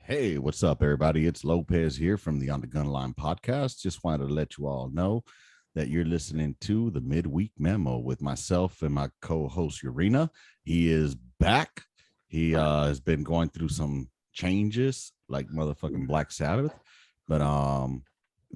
Hey, what's up, everybody? It's Lopez here from the On the Gunline podcast. Just wanted to let you all know that you're listening to the Midweek Memo with myself and my co-host Urena. He is back. He has been going through some changes like motherfucking Black Sabbath, but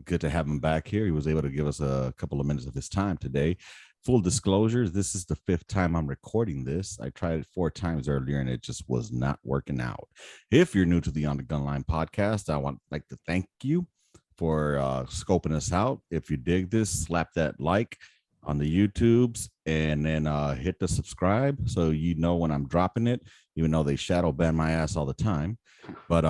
good to have him back here. He was able to give us a couple of minutes of his time today. Full disclosure, this is the fifth time I'm recording this. I tried it 4 times earlier and it just was not working out. If you're new to the On the Gunline podcast, I want like to thank you for scoping us out. If you dig this, slap that like on the YouTubes and then hit the subscribe so you know when I'm dropping it, even though they shadow ban my ass all the time. But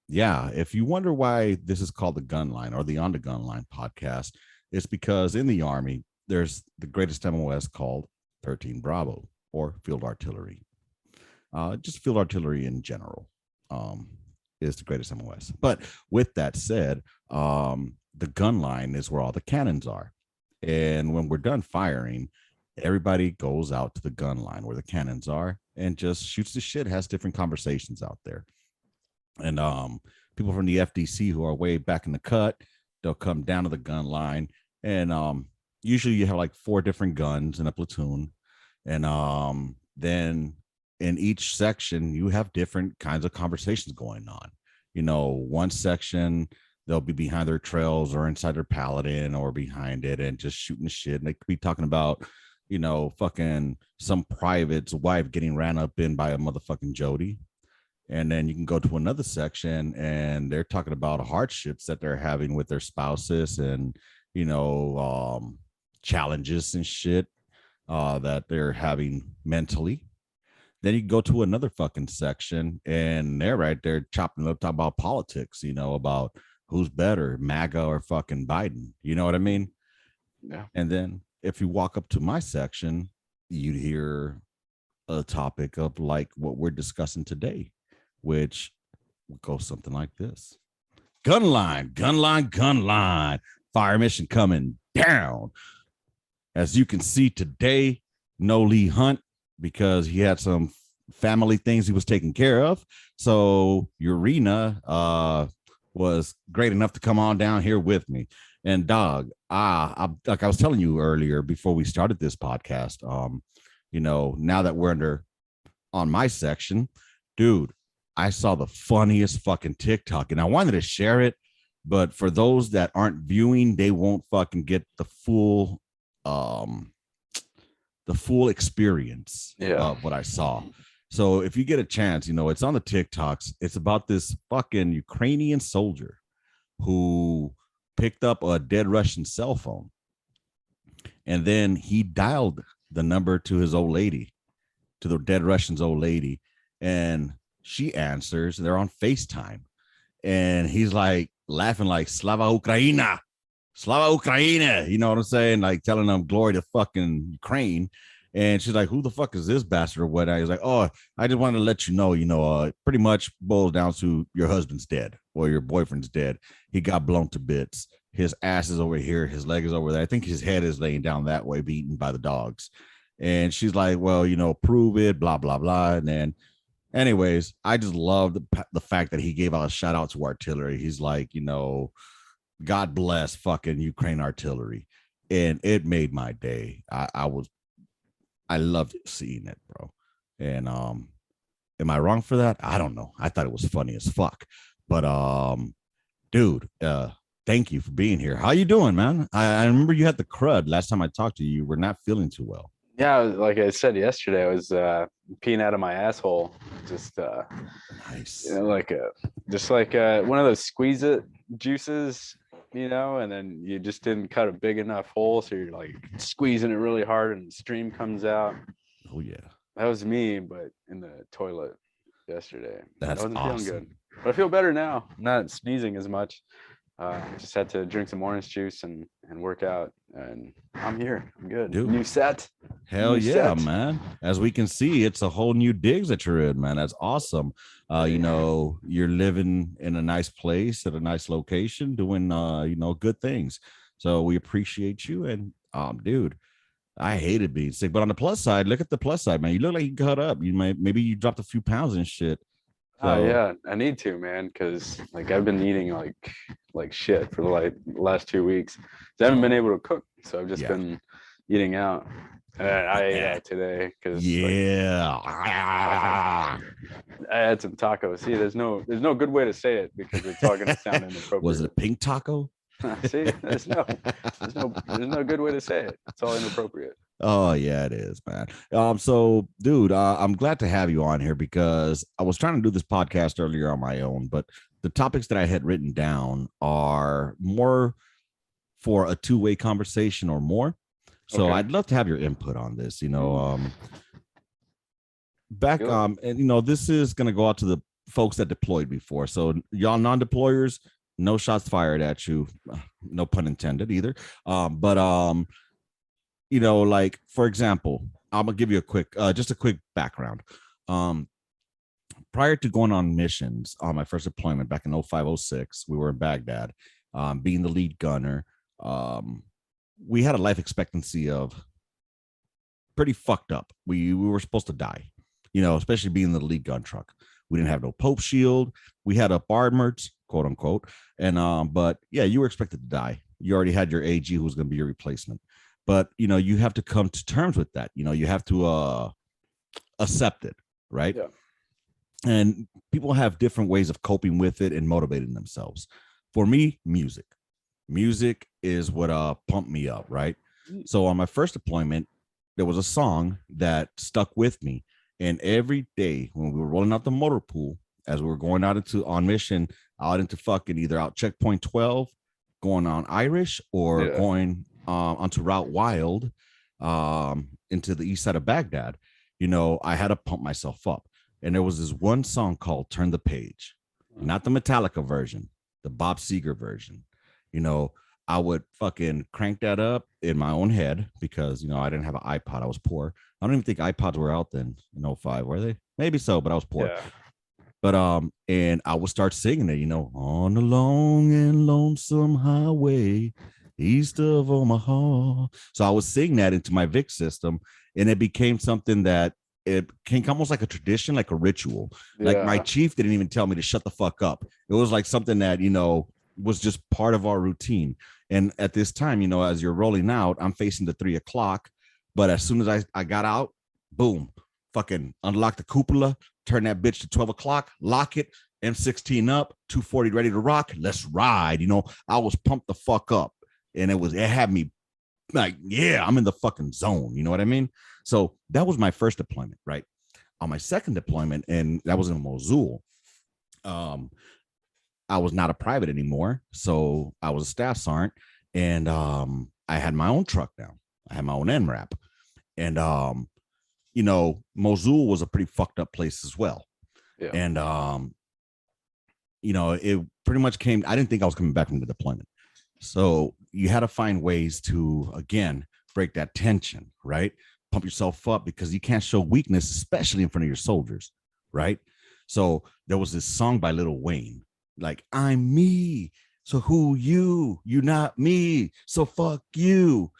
yeah, if you wonder why this is called the Gunline or the On the Gunline podcast, it's because in the Army, there's the greatest MOS called 13 Bravo or Field Artillery. Just Field Artillery in general is the greatest MOS. But with that said, the gun line is where all the cannons are. And when we're done firing, everybody goes out to the gun line where the cannons are and just shoots the shit, has different conversations out there. And people from the FDC who are way back in the cut, they'll come down to the gun line and usually you have like 4 different guns in a platoon. And then in each section, you have different kinds of conversations going on. You know, one section, they'll be behind their trails or inside their paladin or behind it and just shooting the shit. And they could be talking about, you know, fucking some private's wife getting ran up in by a motherfucking Jody. And then you can go to another section and they're talking about hardships that they're having with their spouses and, you know, challenges and shit that they're having mentally. Then you go to another fucking section and they're right there chopping up, talking about politics, you know, about who's better, MAGA or fucking Biden. You know what I mean? Yeah. And then if you walk up to my section, you'd hear a topic of like what we're discussing today, which goes something like this. Gunline, gunline, gunline. Fire mission coming down. As you can see today, no Lee Hunt because he had some family things he was taking care of. So Urena was great enough to come on down here with me. And dog, like I was telling you earlier before we started this podcast, you know, now that we're on my section, dude, I saw the funniest fucking TikTok and I wanted to share it, but for those that aren't viewing, they won't fucking get the full experience of what I saw. So if you get a chance, you know, it's on the TikToks. It's about this fucking Ukrainian soldier who picked up a dead Russian cell phone and then he dialed the number to his old lady, to the dead Russian's old lady, and she answers. They're on FaceTime and he's like laughing like Slava Ukraina, Slava Ukraina, you know what I'm saying? Like telling them glory to fucking Ukraine. And she's like, who the fuck is this bastard or what? I was like, oh, I just wanted to let you know, pretty much boils down to your husband's dead or your boyfriend's dead. He got blown to bits. His ass is over here. His leg is over there. I think his head is laying down that way, beaten by the dogs. And she's like, well, you know, prove it, blah, blah, blah. And then anyways, I just love the fact that he gave out a shout out to artillery. He's like, you know, God bless fucking Ukraine artillery. And it made my day. I loved seeing it, bro. And am I wrong for that? I don't know. I thought it was funny as fuck. But dude, thank you for being here. How you doing, man? I remember you had the crud last time I talked to you. You were not feeling too well. Yeah, like I said yesterday, I was peeing out of my asshole. Just nice. You know, like one of those squeeze it juices, you know, and then you just didn't cut a big enough hole, so you're like squeezing it really hard and the stream comes out. Oh yeah. That was me, but in the toilet yesterday. That's I wasn't awesome. feeling good. But I feel better now. I'm not sneezing as much. Just had to drink some orange juice and work out, and I'm here. I'm good. Dude. New set. Hell yeah, man. As we can see, it's a whole new digs that you're in, man. That's awesome. You know, you're living in a nice place at a nice location, doing you know, good things. So we appreciate you. And dude, I hated being sick. But on the plus side, look at the plus side, man. You look like you cut up. Maybe you dropped a few pounds and shit. Oh So yeah, I need to, man, because like I've been eating like shit for the last 2 weeks. I haven't been able to cook, so I've just yeah. been eating out. And I ate Yeah. out today because like Yeah. I had some tacos. See, there's no good way to say it because it's all gonna sound Was it a inappropriate. pink taco? See, there's no good way to say it. It's all inappropriate. Oh yeah, it is, man. So dude, I'm glad to have you on here because I was trying to do this podcast earlier on my own, but the topics that I had written down are more for a two-way conversation or more. So Okay. I'd love to have your input on this. Back Good. and this is gonna go out to the folks that deployed before. So y'all non-deployers, no shots fired at you, no pun intended either. But like for example, I'm gonna give you a quick, just a quick background. Prior to going on missions on my first deployment back in 0506, we were in Baghdad, being the lead gunner. We had a life expectancy of pretty fucked up. We were supposed to die, especially being the lead gun truck. We didn't have no Pope shield. We had up armored, quote unquote. And but yeah, you were expected to die. You already had your AG who was going to be your replacement. But you have to come to terms with that. You have to accept it, right? Yeah. And people have different ways of coping with it and motivating themselves. For me, music is what pumped me up, right? So on my first deployment, there was a song that stuck with me, and every day when we were rolling out the motor pool, as we were going on mission, out into fucking either out checkpoint 12, going on Irish, or Yeah. going onto Route Wild, into the east side of Baghdad, I had to pump myself up. And there was this one song called Turn the Page, not the Metallica version, the Bob Seger version. I would fucking crank that up in my own head because, I didn't have an iPod. I was poor. I don't even think iPods were out then in 05, were they? Maybe so, but I was poor. Yeah. But and I would start singing it, on the long and lonesome highway east of Omaha. So I was singing that into my Vic system, and it became something that it became almost like a tradition, like a ritual. Like my Yeah. chief didn't even tell me to shut the fuck up. It was like something that was just part of our routine. And at this time, as you're rolling out, I'm facing the 3 o'clock. But as soon as I got out, boom, fucking unlock the cupola, turn that bitch to 12 o'clock, lock it, M16 up, 240 ready to rock. Let's ride. I was pumped the fuck up. And it had me like, yeah, I'm in the fucking zone. You know what I mean? So that was my first deployment, right? On my second deployment, and that was in Mosul. I was not a private anymore, so I was a staff sergeant, and I had my own truck now. I had my own NRAP, and Mosul was a pretty fucked up place as well. Yeah. And it pretty much came. I didn't think I was coming back from the deployment, so you had to find ways to again break that tension, right? Pump yourself up because you can't show weakness, especially in front of your soldiers, right? So there was this song by Lil Wayne, like I'm me, so who you not me, so fuck you,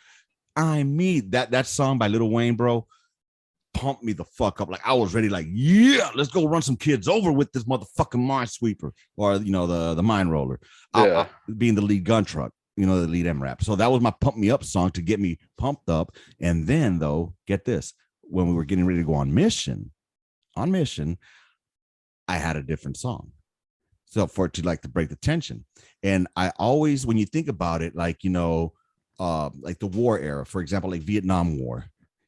I'm me. That song by Lil Wayne, bro, pumped me the fuck up. Like I was ready, like, yeah, let's go run some kids over with this motherfucking minesweeper, or the mine roller. Yeah. Being the lead gun truck, the lead MRAP. So that was my pump me up song to get me pumped up. And then though, get this, when we were getting ready to go on mission, I had a different song. So for it to like to break the tension. And I always, when you think about it, like, like the war era, for example, like Vietnam War,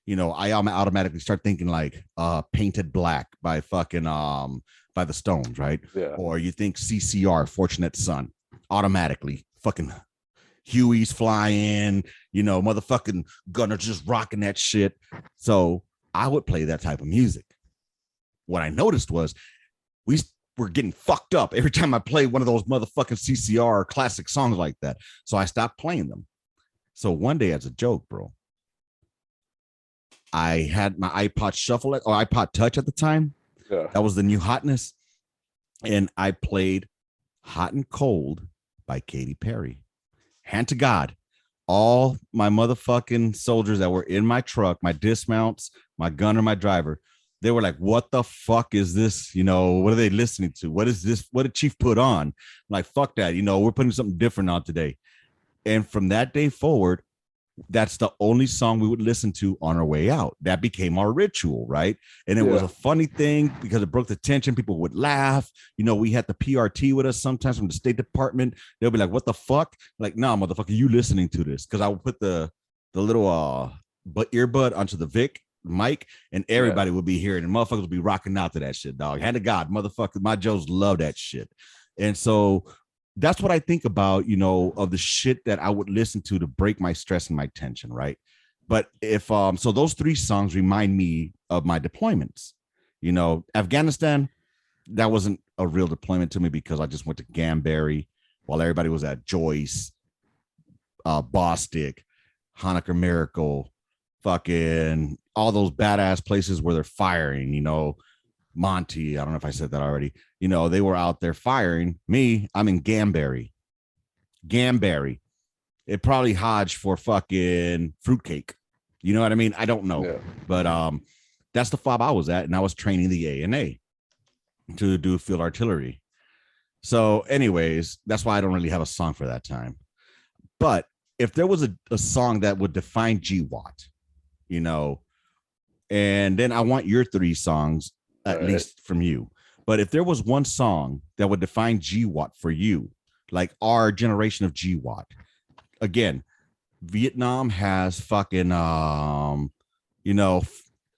I automatically start thinking like Painted Black by fucking by the Stones, right? Yeah. Or you think CCR, Fortunate Son, automatically fucking Huey's flying, motherfucking Gunner just rocking that shit. So I would play that type of music. What I noticed was we were getting fucked up every time I played one of those motherfucking CCR classic songs like that. So I stopped playing them. So one day, as a joke, bro, I had my iPod Shuffle or iPod Touch at the time. Yeah. That was the new hotness. And I played Hot and Cold by Katy Perry. Hand to God, all my motherfucking soldiers that were in my truck, my dismounts, my gunner, my driver, they were like, what the fuck is this? You know, what are they listening to? What is this? What did Chief put on? I'm like, fuck that. You know, we're putting something different on today. And from that day forward, that's the only song we would listen to on our way out. That became our ritual, right? And it was Yeah. a funny thing because it broke the tension. People would laugh. You know, we had the PRT with us sometimes from the State Department. They'll be like, "What the fuck?" Like, "Nah, motherfucker, you listening to this?" Because I would put the little but earbud onto the Vic mic, and Yeah. everybody would be hearing, and motherfuckers would be rocking out to that shit, dog. Hand to God, motherfucker, my Joes love that shit, and so that's what I think about, you know, of the shit that I would listen to break my stress and my tension, right? But if so those three songs remind me of my deployments. You know, Afghanistan, that wasn't a real deployment to me because I just went to Gamberry while everybody was at Joyce, Bostic, Hanukkah Miracle, fucking all those badass places where they're firing, you know, Monty, I don't know if I said that already. You know, they were out there firing. Me, I'm in Gamberry. Gamberry. It probably Hodge for fucking fruitcake. You know what I mean? I don't know. Yeah. But that's the fob I was at, and I was training the A to do field artillery. So, anyways, that's why I don't really have a song for that time. But if there was a song that would define GWAT, you know, and then I want your three songs at least from you. But if there was one song that would define GWAT for you, like our generation of GWAT, again, Vietnam has fucking you know,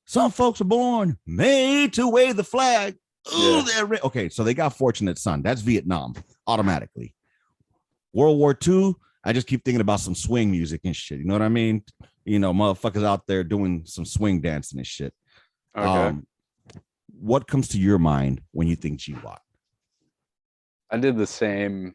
some folks are born made to wave the flag. Ooh, Yeah. they're okay. So they got Fortunate Son. That's Vietnam automatically. World War II, I just keep thinking about some swing music and shit. You know what I mean? You know, motherfuckers out there doing some swing dancing and shit. Okay. What comes to your mind when you think GWAT? I did the same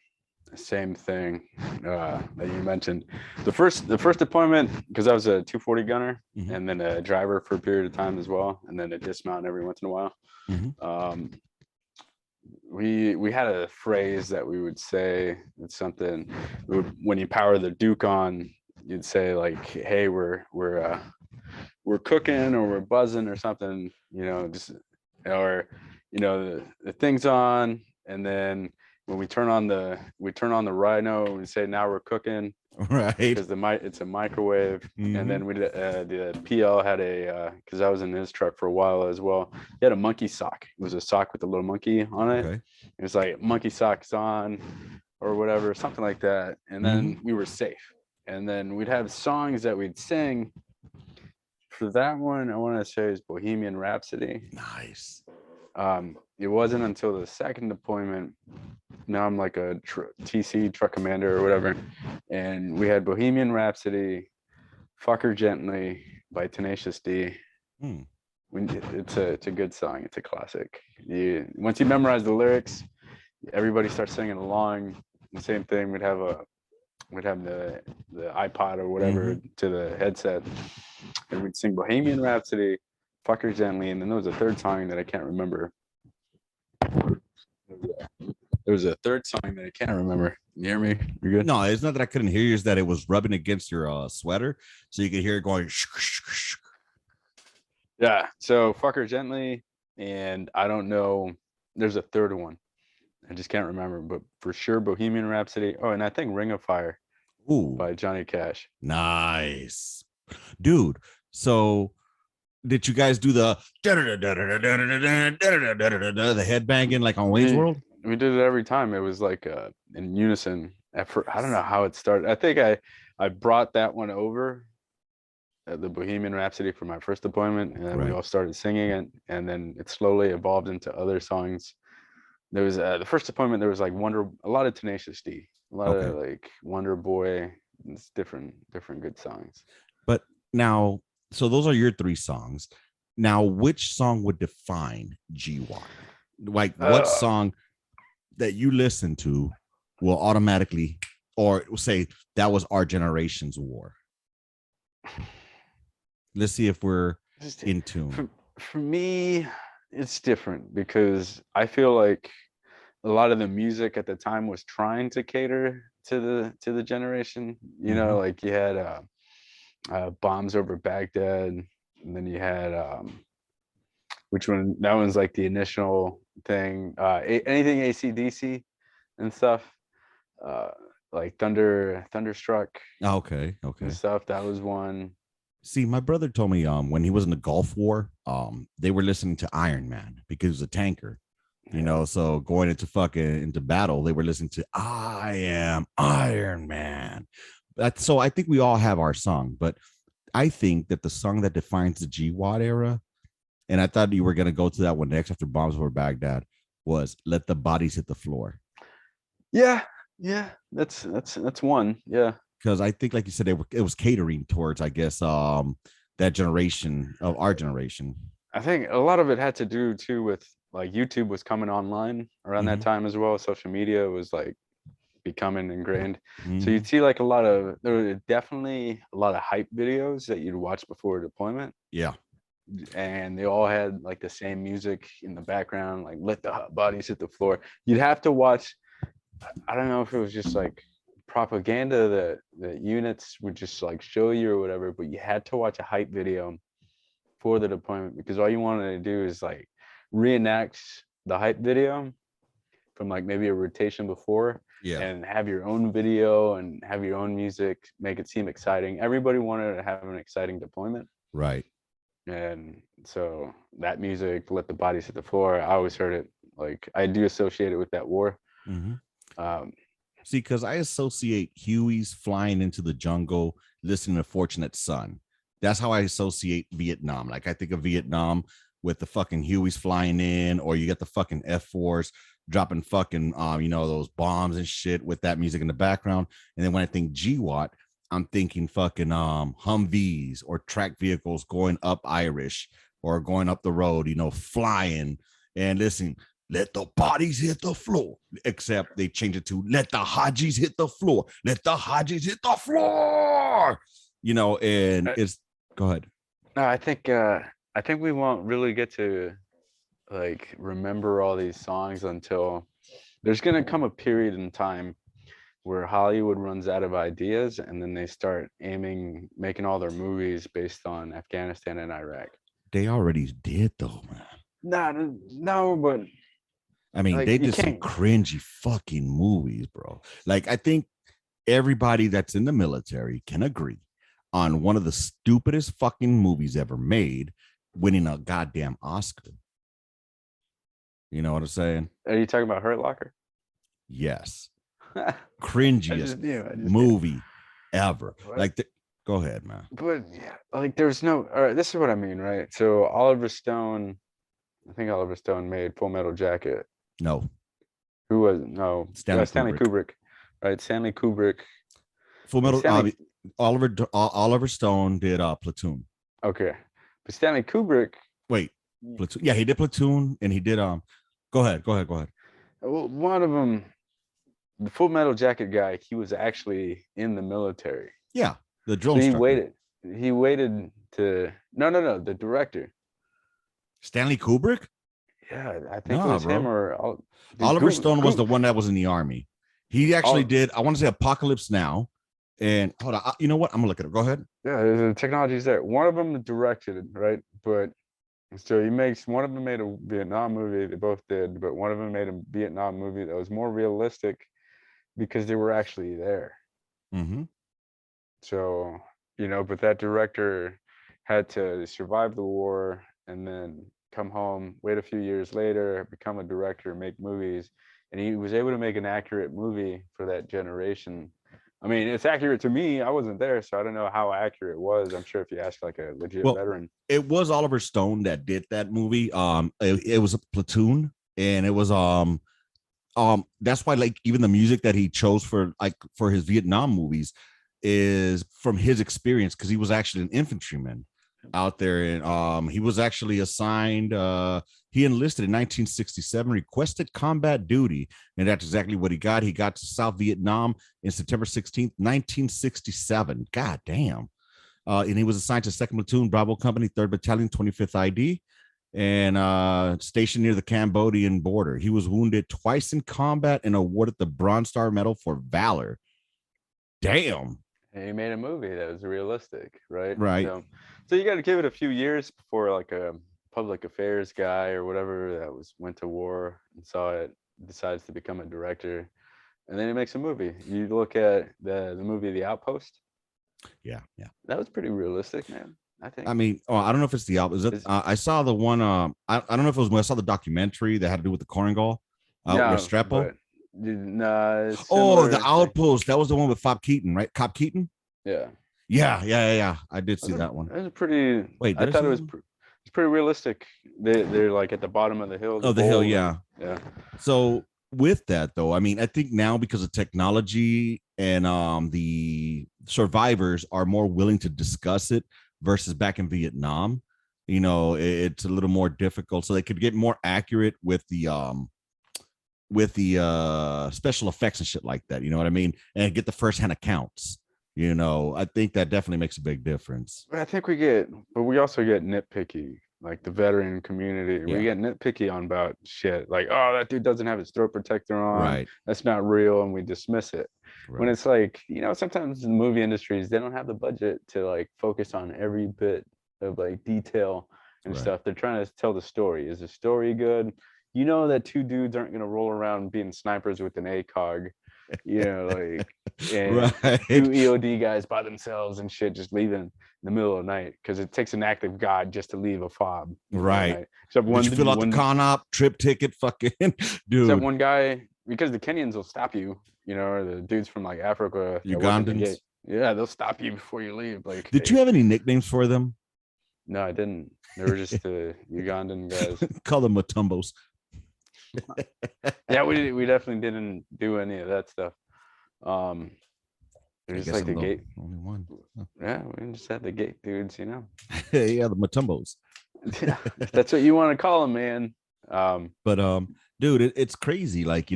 thing that you mentioned. The first deployment, because I was a 240 gunner and then a driver for a period of time as well, and then a dismount every once in a while. We had a phrase that we would say. It's something when you power the Duke on, you'd say like, "Hey, we're cooking or we're buzzing or something," you know, just or you know the thing's on, and then when we turn on the Rhino and we say now we're cooking, right? Because it's a microwave, and then we the PL had a because I was in his truck for a while as well. He had a monkey sock. It was a sock with a little monkey on it. Okay. It was like monkey socks on, or whatever, something like that. And then we were safe. And then we'd have songs that we'd sing. For that one, I want to say is Bohemian Rhapsody. Nice. It wasn't until the second deployment. Now I'm like a TC truck commander or whatever, and we had Bohemian Rhapsody, "Fuck Her Gently" by Tenacious D. It's a good song. It's a classic. Once you memorize the lyrics, everybody starts singing along. The same thing. We'd have the iPod or whatever to the headset, and we'd sing Bohemian Rhapsody, "Fuck Her Gently," and then there was a third song that I can't remember. There was a third song that I can't remember. You hear me? You're good? No, it's not that I couldn't hear you. It's that it was rubbing against your sweater, so you could hear it going. Yeah. So "Fuck Her Gently," and I don't know. There's a third one. I just can't remember, but for sure Bohemian Rhapsody. Oh, and I think "Ring of Fire" by Johnny Cash. Nice, dude. So did you guys do the head banging like on Wayne's World? We did it every time. It was like in unison. I don't know how it started. I think I brought that one over, the Bohemian Rhapsody, for my first deployment, and then we all started singing it, and then it slowly evolved into other songs. There was the first deployment. There was like a lot of Tenacious D, a lot of like Wonder Boy. It's different good songs. But now, so those are your three songs. Now, which song would define GWAT? Like, what song that you listen to will automatically, or say that was our generation's war? Let's see if we're in tune. For me, it's different because I feel like a lot of the music at the time was trying to cater to the generation. You know, like you had "Bombs Over Baghdad," and then you had which one? That one's like the initial thing. Anything AC/DC and stuff, uh, like Thunderstruck Okay, and okay. stuff. That was one. See, my brother told me when he was in the Gulf War, they were listening to Iron Man because he was a tanker. You Yeah. know, so going into fucking into battle, they were listening to I Am Iron Man. So I think we all have our song, but I think that the song that defines the GWAT era, and I thought you were gonna go to that one next after Bombs Over Baghdad, was Let the Bodies Hit the Floor. Yeah, yeah, that's one. Yeah, Because I think, like you said, it was catering towards, I guess, that generation of our generation. I think a lot of it had to do too with like YouTube was coming online around that Mm-hmm. time as well. Social media was like becoming ingrained. So Mm-hmm. you'd see like there were definitely a lot of hype videos that you'd watch before deployment, Yeah. and they all had like the same music in the background, like let the bodies hit the floor. You'd have to watch. I don't know if it was just like propaganda that units would just like show you or whatever, but you had to watch a hype video for the deployment because all you wanted to do is like reenact the hype video from like maybe a rotation before Yeah. and have your own video and have your own music, make it seem exciting. Everybody wanted to have an exciting deployment. Right. And so that music, Let the Bodies Hit the Floor, I always heard it. Like I do associate it with that war. Mm-hmm. Um, See, because I associate Huey's flying into the jungle, listening to Fortunate Son. That's how I associate Vietnam. Like I think of Vietnam with the fucking Huey's flying in, or you get the fucking F4s dropping fucking those bombs and shit with that music in the background. And then when I think GWAT, I'm thinking fucking Humvees or track vehicles going up Irish or going up the road, flying and listening. Let the bodies hit the floor. Except they change it to let the Hajis hit the floor. Let the Hajis hit the floor. And it's go ahead. no, I think we won't really get to like remember all these songs until there's gonna come a period in time where Hollywood runs out of ideas and then they start making all their movies based on Afghanistan and Iraq. They already did though, man. No, but I mean, like they you did some can't. cringy fucking movies, bro. Like, I think everybody that's in the military can agree on one of the stupidest fucking movies ever made, winning a goddamn Oscar. You know what I'm saying? Are you talking about Hurt Locker? Yes. I Cringiest just knew. I just knew. movie ever. What? Like, go ahead, man. But yeah, like there's no. All right, this is what I mean, right? So Oliver Stone, I think Oliver Stone made Full Metal Jacket. No, Who was no Stanley Stanley Kubrick. Kubrick, right? Stanley Kubrick. Full But Metal. Stanley, Oliver Stone did Platoon. okay, but Stanley Kubrick. Wait, Platoon. Yeah, he did Platoon, and he did Go ahead. Well, one of them, the Full Metal Jacket guy, he was actually in the military. Yeah, the So drone strucker. He waited to no. The director. Stanley Kubrick. Yeah, I think it Nah, was him bro. or dude, Oliver Stone was the one that was in the army. He actually all, did. I want to say Apocalypse Now. And hold on. You know what? I'm gonna look at it. Go ahead. yeah, the technology's there. One of them directed, right? But so he makes one of them made a Vietnam movie. They both did, but one of them made a Vietnam movie that was more realistic because they were actually there. Mm-hmm. So, but that director had to survive the war and then come home, wait a few years later, become a director, make movies. And he was able to make an accurate movie for that generation. I mean, it's accurate to me. I wasn't there, so I don't know how accurate it was. I'm sure if you ask like a legit Well, veteran. it was Oliver Stone that did that movie. It was a Platoon, and it was that's why like even the music that he chose for his Vietnam movies is from his experience because he was actually an infantryman out there, and he was actually assigned. He enlisted in 1967, requested combat duty, and that's exactly what he got. He got to South Vietnam in September 16th, 1967. God damn. And he was assigned to 2nd Platoon, Bravo Company, 3rd Battalion, 25th ID, and stationed near the Cambodian border. He was wounded twice in combat and awarded the Bronze Star Medal for valor. Damn. And he made a movie that was realistic, right? Right. So you got to give it a few years before like public affairs guy or whatever that went to war and saw it, decides to become a director, and then he makes a movie. You look at the movie The Outpost. Yeah. That was pretty realistic, man. I I think. mean, I don't know if it's the album. Is it, Is I saw the one. I don't know if it was when I saw the documentary that had to do with the Korengal, no, Restrepo. but nah, Oh, the similar thing. Outpost. That was the one with Fob Keaton, right? Cop Keaton. Yeah, Yeah. I did see that's a that one. that's a pretty. Wait, I did I thought see it that was one? it's pretty realistic. They're like at the bottom of the hill, the Oh, the hill. bull, and Yeah. yeah, So with that though, I mean, I think now because of technology and the survivors are more willing to discuss it versus back in Vietnam. It's a little more difficult, so they could get more accurate with the special effects and shit like that. You know what I mean? And get the firsthand accounts. I think that definitely makes a big difference. I think but we also get nitpicky. Like the veteran community, we Yeah. get nitpicky on about shit. Like, oh, that dude doesn't have his throat protector on. Right. That's not real, and we dismiss it. When Right. it's like, sometimes the movie industries they don't have the budget to like focus on every bit of like detail and Right. stuff. They're trying to tell the story. Is the story good? You know that two dudes aren't gonna roll around being snipers with an ACOG, like and two Right. EOD guys by themselves and shit, just leaving in the middle of the night because it takes an act of God just to leave a fob in the middle of the Right. night. Except Did you fill out the con op trip ticket? Fucking except dude. one guy, because the Kenyans will stop you, or the dudes from like Africa that work at the Ugandans. gate. Yeah, they'll stop you before you leave. Like, Did you have any nicknames for them? No, I didn't. They were just the Ugandan guys. Call them Matumbos. Yeah, we definitely didn't do any of that stuff. They're I just guess like I'm the the gate. only one. Yeah, we just had the gate dudes, Yeah, the Matumbos. Yeah, if that's what you want to call them, man. But dude, it's crazy. Like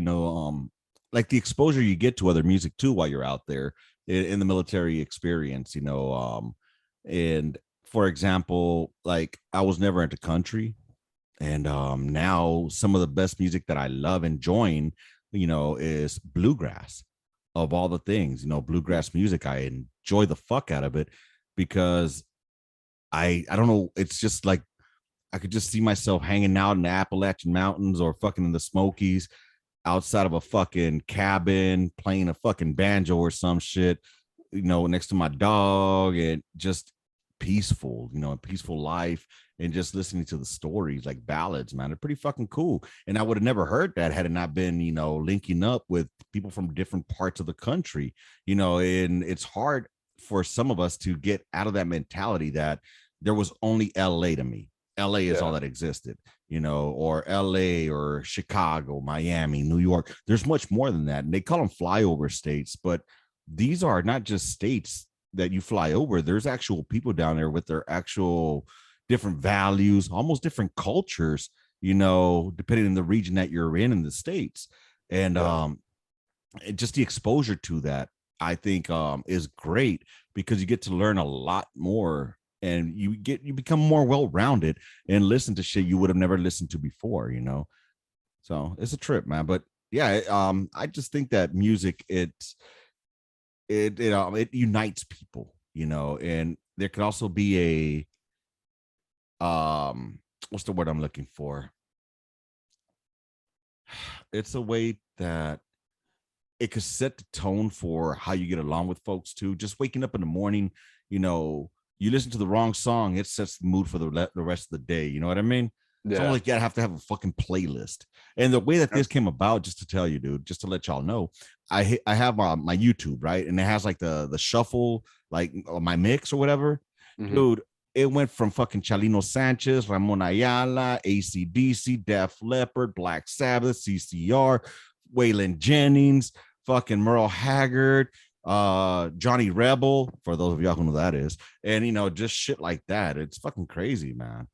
like the exposure you get to other music too while you're out there in the military experience. And for example, like I was never into country, and now some of the best music that I love enjoying, is bluegrass. Of all the things, bluegrass music, I enjoy the fuck out of it because I don't know, it's just like I could just see myself hanging out in the Appalachian Mountains or fucking in the Smokies outside of a fucking cabin playing a fucking banjo or some shit, next to my dog, and just peaceful, a peaceful life, and just listening to the stories like ballads, man. They're pretty fucking cool. And I would have never heard that had it not been, linking up with people from different parts of the country, and it's hard for some of us to get out of that mentality that there was only LA to me. LA is all yeah, that existed, or LA or Chicago, Miami, New York. There's much more than that. And they call them flyover states, but these are not just states that you fly over. There's actual people down there with their actual different values, almost different cultures, depending on the region that you're in the states. And yeah. just the exposure to that, I think, is great because you get to learn a lot more, and you become more well-rounded and listen to shit you would have never listened to before. So it's a trip, man. But yeah, I just think that music, it unites people, and there could also be a what's the word I'm looking for? It's a way that it could set the tone for how you get along with folks too. Just waking up in the morning, you listen to the wrong song, it sets the mood for the rest of the day. You know what I mean? It's almost Yeah. like you have to have a fucking playlist. And the way that this came about, just to tell you, dude, just to let y'all know, I have my YouTube, right, and it has like the shuffle, like my mix or whatever, Mm-hmm. dude. It went from fucking Chalino Sanchez, Ramon Ayala, AC/DC, Def Leppard, Black Sabbath, CCR, Waylon Jennings, fucking Merle Haggard, Johnny Rebel, for those of y'all who know who that is, and just shit like that. It's fucking crazy, man.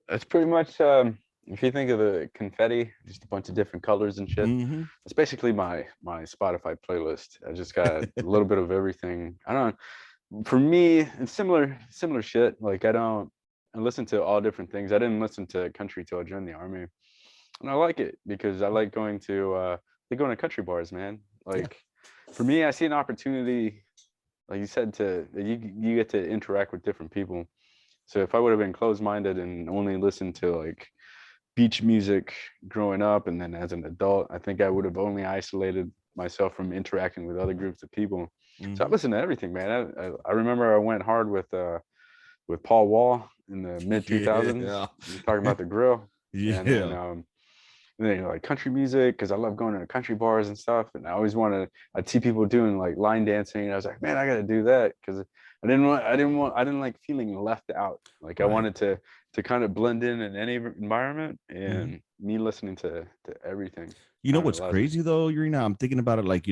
That's pretty much if you think of the confetti, just a bunch of different colors and shit. Mm-hmm. It's basically my Spotify playlist. I just got a little bit of everything. I don't. For me, it's similar shit. Like I listen to all different things. I didn't listen to country till I joined the army, and I like it because I like going to country bars, man. Yeah. Like for me, I see an opportunity, like you said, you get to interact with different people. So if I would have been closed-minded and only listened to like beach music growing up and then as an adult, I think I would have only isolated myself from interacting with other groups of people. So I Mm-hmm. listened to everything, man. I remember I went hard with Paul Wall in the mid 2000s. Yeah. Talking about the grill, Yeah. and then like country music because I love going to country bars and stuff. And I always wanted, I'd see people doing like line dancing, and I was like, man, I got to do that because I didn't like feeling left out. Like I Right. wanted to kind of blend in any environment, Mm-hmm. and me listening to everything You know kind of what's allows me. crazy though, Urena? I'm thinking about it like,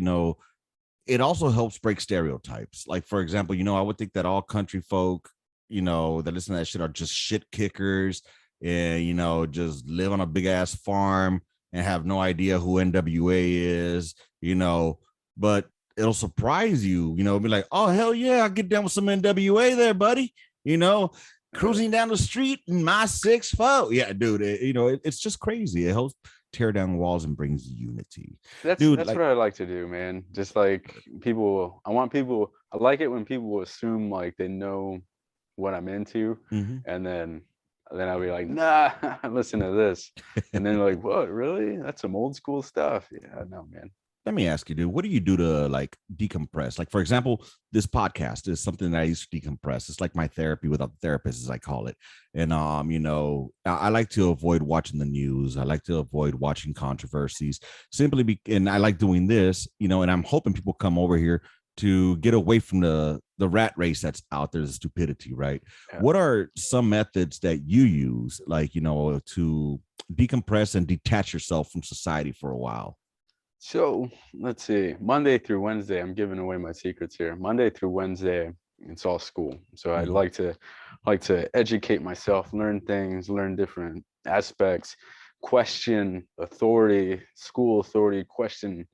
it also helps break stereotypes. Like, for example, I would think that all country folk, that listen to that shit are just shit kickers and, just live on a big ass farm and have no idea who NWA is, but it'll surprise you, be like, oh, hell yeah, I'll get down with some NWA there, buddy, you know, cruising down the street in my 6'4". Yeah, dude, it's just crazy. It helps tear down walls and brings unity. Dude, That's like, what I like to do, man. Just like people, I like it when people assume like they know what I'm into, mhm. and then I'll be like, nah, listen to this, and then like, what, really? That's some old school stuff. Yeah, no, man. Let me ask you, dude, what do you do to like decompress? Like, for example, this podcast is something that I used to decompress. It's like my therapy without the therapist, as I call it. And I like to avoid watching the news. I like to avoid watching controversies and I like doing this, and I'm hoping people come over here to get away from the rat race that's out there, the stupidity, right? Yeah. What are some methods that you use, like, to decompress and detach yourself from society for a while? So let's see. Monday through Wednesday, I'm giving away my secrets here. Monday through Wednesday, it's all school. So I'd Mhm. like to educate myself, learn things, learn different aspects, question authority, school authority, question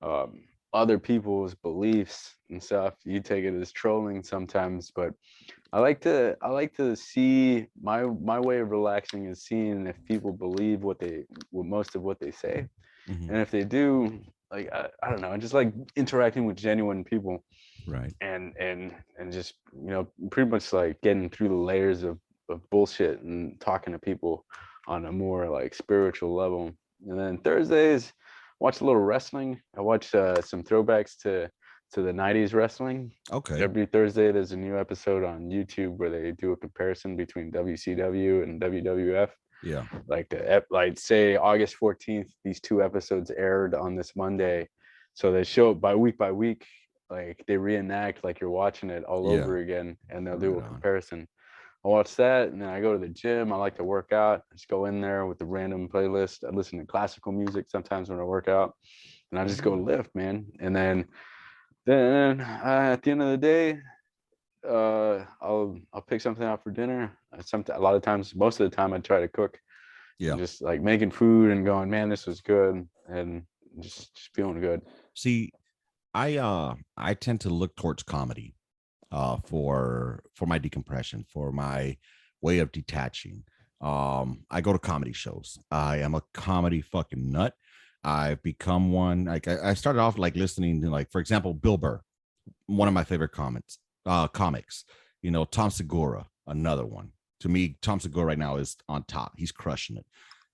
um, other people's beliefs and stuff. You take it as trolling sometimes, but I like to see my way of relaxing is seeing if people believe what most of what they say, Mhm. and if they do, like I don't know, I just like interacting with genuine people Right. and just pretty much like getting through the layers of bullshit and talking to people on a more like spiritual level. And then Thursdays, watch a little wrestling. I watch some throwbacks to the 90s wrestling. Okay. Every Thursday there's a new episode on YouTube where they do a comparison between WCW and WWF. Yeah. Like like say August 14th, these two episodes aired on this Monday. So they show it by week, like they reenact like you're watching it all Yeah. over again, and they'll do Right a on. comparison. I watch that, and then I go to the gym. I like to work out. I just go in there with the random playlist. I listen to classical music sometimes when I work out, and I just go Mhm. lift, man. And then at the end of the day, I'll pick something out for dinner. A lot of times, most of the time, I try to cook and Yeah. just like making food and going, man, this was good, and just feeling good. See, I tend to look towards comedy for my decompression, for my way of detaching. I go to comedy shows. I am a comedy fucking nut. I've become one. Like I started off like listening to, like, for example, Bill Burr, one of my favorite comics. Tom Segura, another one. To me, Tom Segura right now is on top. He's crushing it.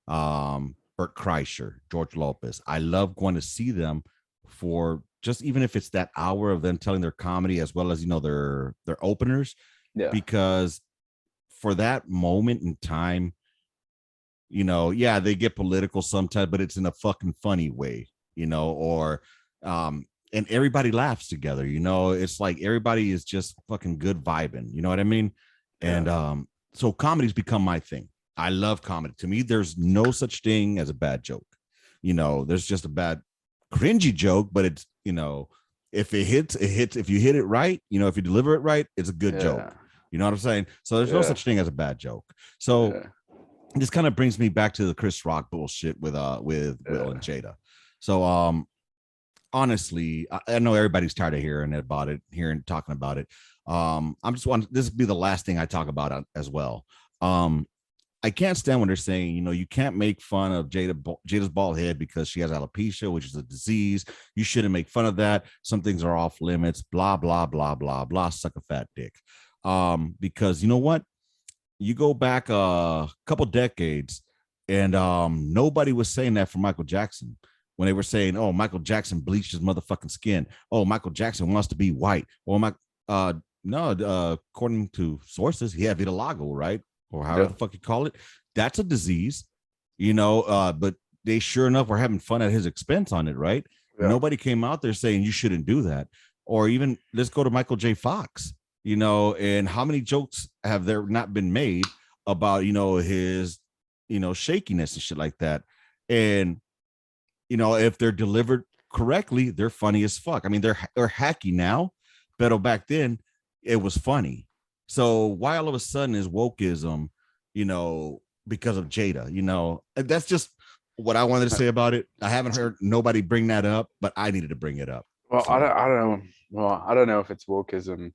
Bert Kreischer, George Lopez. I love going to see them for just, even if it's that hour of them telling their comedy as well as their openers, Yeah, because for that moment in time, yeah, they get political sometimes, but it's in a fucking funny way, or and everybody laughs together, it's like everybody is just fucking good vibing, you know what I mean? yeah, And so comedy's become my thing. I love comedy. To me, there's no such thing as a bad joke. There's just a bad cringy joke, but it's, if it hits, it hits. If you hit it right, if you deliver it right, it's a good yeah, joke. You know what I'm saying? So there's no yeah, such thing as a bad joke. So yeah, this kind of brings me back to the Chris Rock bullshit with Will and yeah. Jada. So honestly, I know everybody's tired of hearing talking about it. I'm just want this will be the last thing I talk about as well. Um, I can't stand when they're saying, you can't make fun of Jada's bald head because she has alopecia, which is a disease. You shouldn't make fun of that. Some things are off limits. Blah blah blah blah blah. Suck a fat dick. Because you know what? you go back a couple decades, and nobody was saying that for Michael Jackson when they were saying, "Oh, Michael Jackson bleached his motherfucking skin. Oh, Michael Jackson wants to be white." Well, uh, no, according to sources, he had vitiligo, right, or however Yeah. the fuck you call it. That's a disease, But they sure enough were having fun at his expense on it, right? Yeah. Nobody came out there saying you shouldn't do that. Or even let's go to Michael J. Fox, and how many jokes have there not been made about, his, shakiness and shit like that. And, if they're delivered correctly, they're funny as fuck. I mean, they're hacky now, but back then it was funny. So why all of a sudden is wokeism, you know, because of Jada, that's just what I wanted to say about it. I haven't heard nobody bring that up, but I needed to bring it up. Well, So I don't know. Well, I don't know if it's wokeism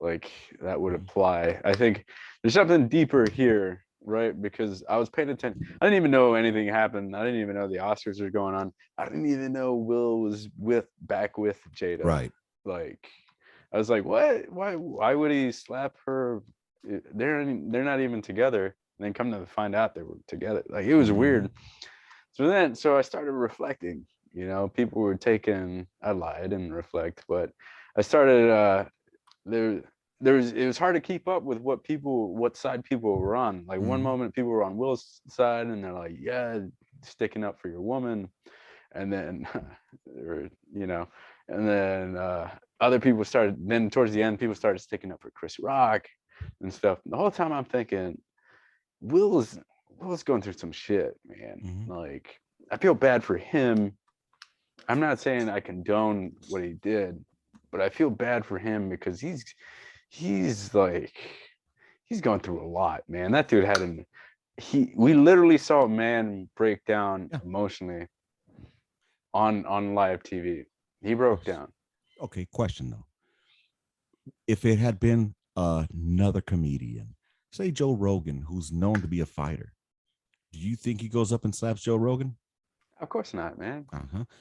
like that would apply. I think there's something deeper here, right? Because I was paying attention. I didn't even know anything happened. I didn't even know the Oscars were going on. I didn't even know Will was back with Jada. right. Like, I was like, what? Why would he slap her? They're not even together. And then come to find out they were together. Like, it was weird. So I started reflecting. People were taking. I lied and reflect, but I started. There it was hard to keep up with what side people were on. Like, one moment people were on Will's side and they're like, yeah, sticking up for your woman, and then and then other people started. Then towards the end, people started sticking up for Chris Rock and stuff. The whole time I'm thinking, Will's Will's going through some shit, man. Like, I feel bad for him. I'm not saying I condone what he did, but I feel bad for him because he's like he's going through a lot, man. That dude had we literally saw a man break down Yeah. emotionally on live TV. He broke down. Okay, question though. If it had been another comedian, say Joe Rogan, who's known to be a fighter, do you think he goes up and slaps Joe Rogan? Of course not, man.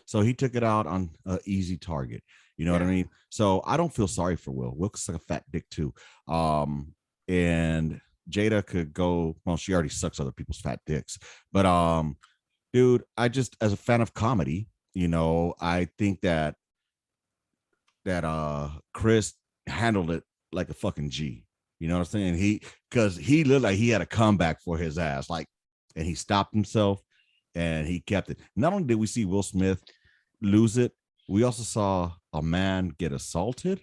So he took it out on an easy target. You know what I Yeah. mean? So I don't feel sorry for Will. Will's like a fat dick too. And Jada could go. Well, she already sucks other people's fat dicks. But dude, I just, as a fan of comedy, I think that Chris handled it like a fucking G. You know what I'm saying? Because he looked like he had a comeback for his ass, like, and he stopped himself and he kept it. Not only did we see Will Smith lose it, we also saw a man get assaulted,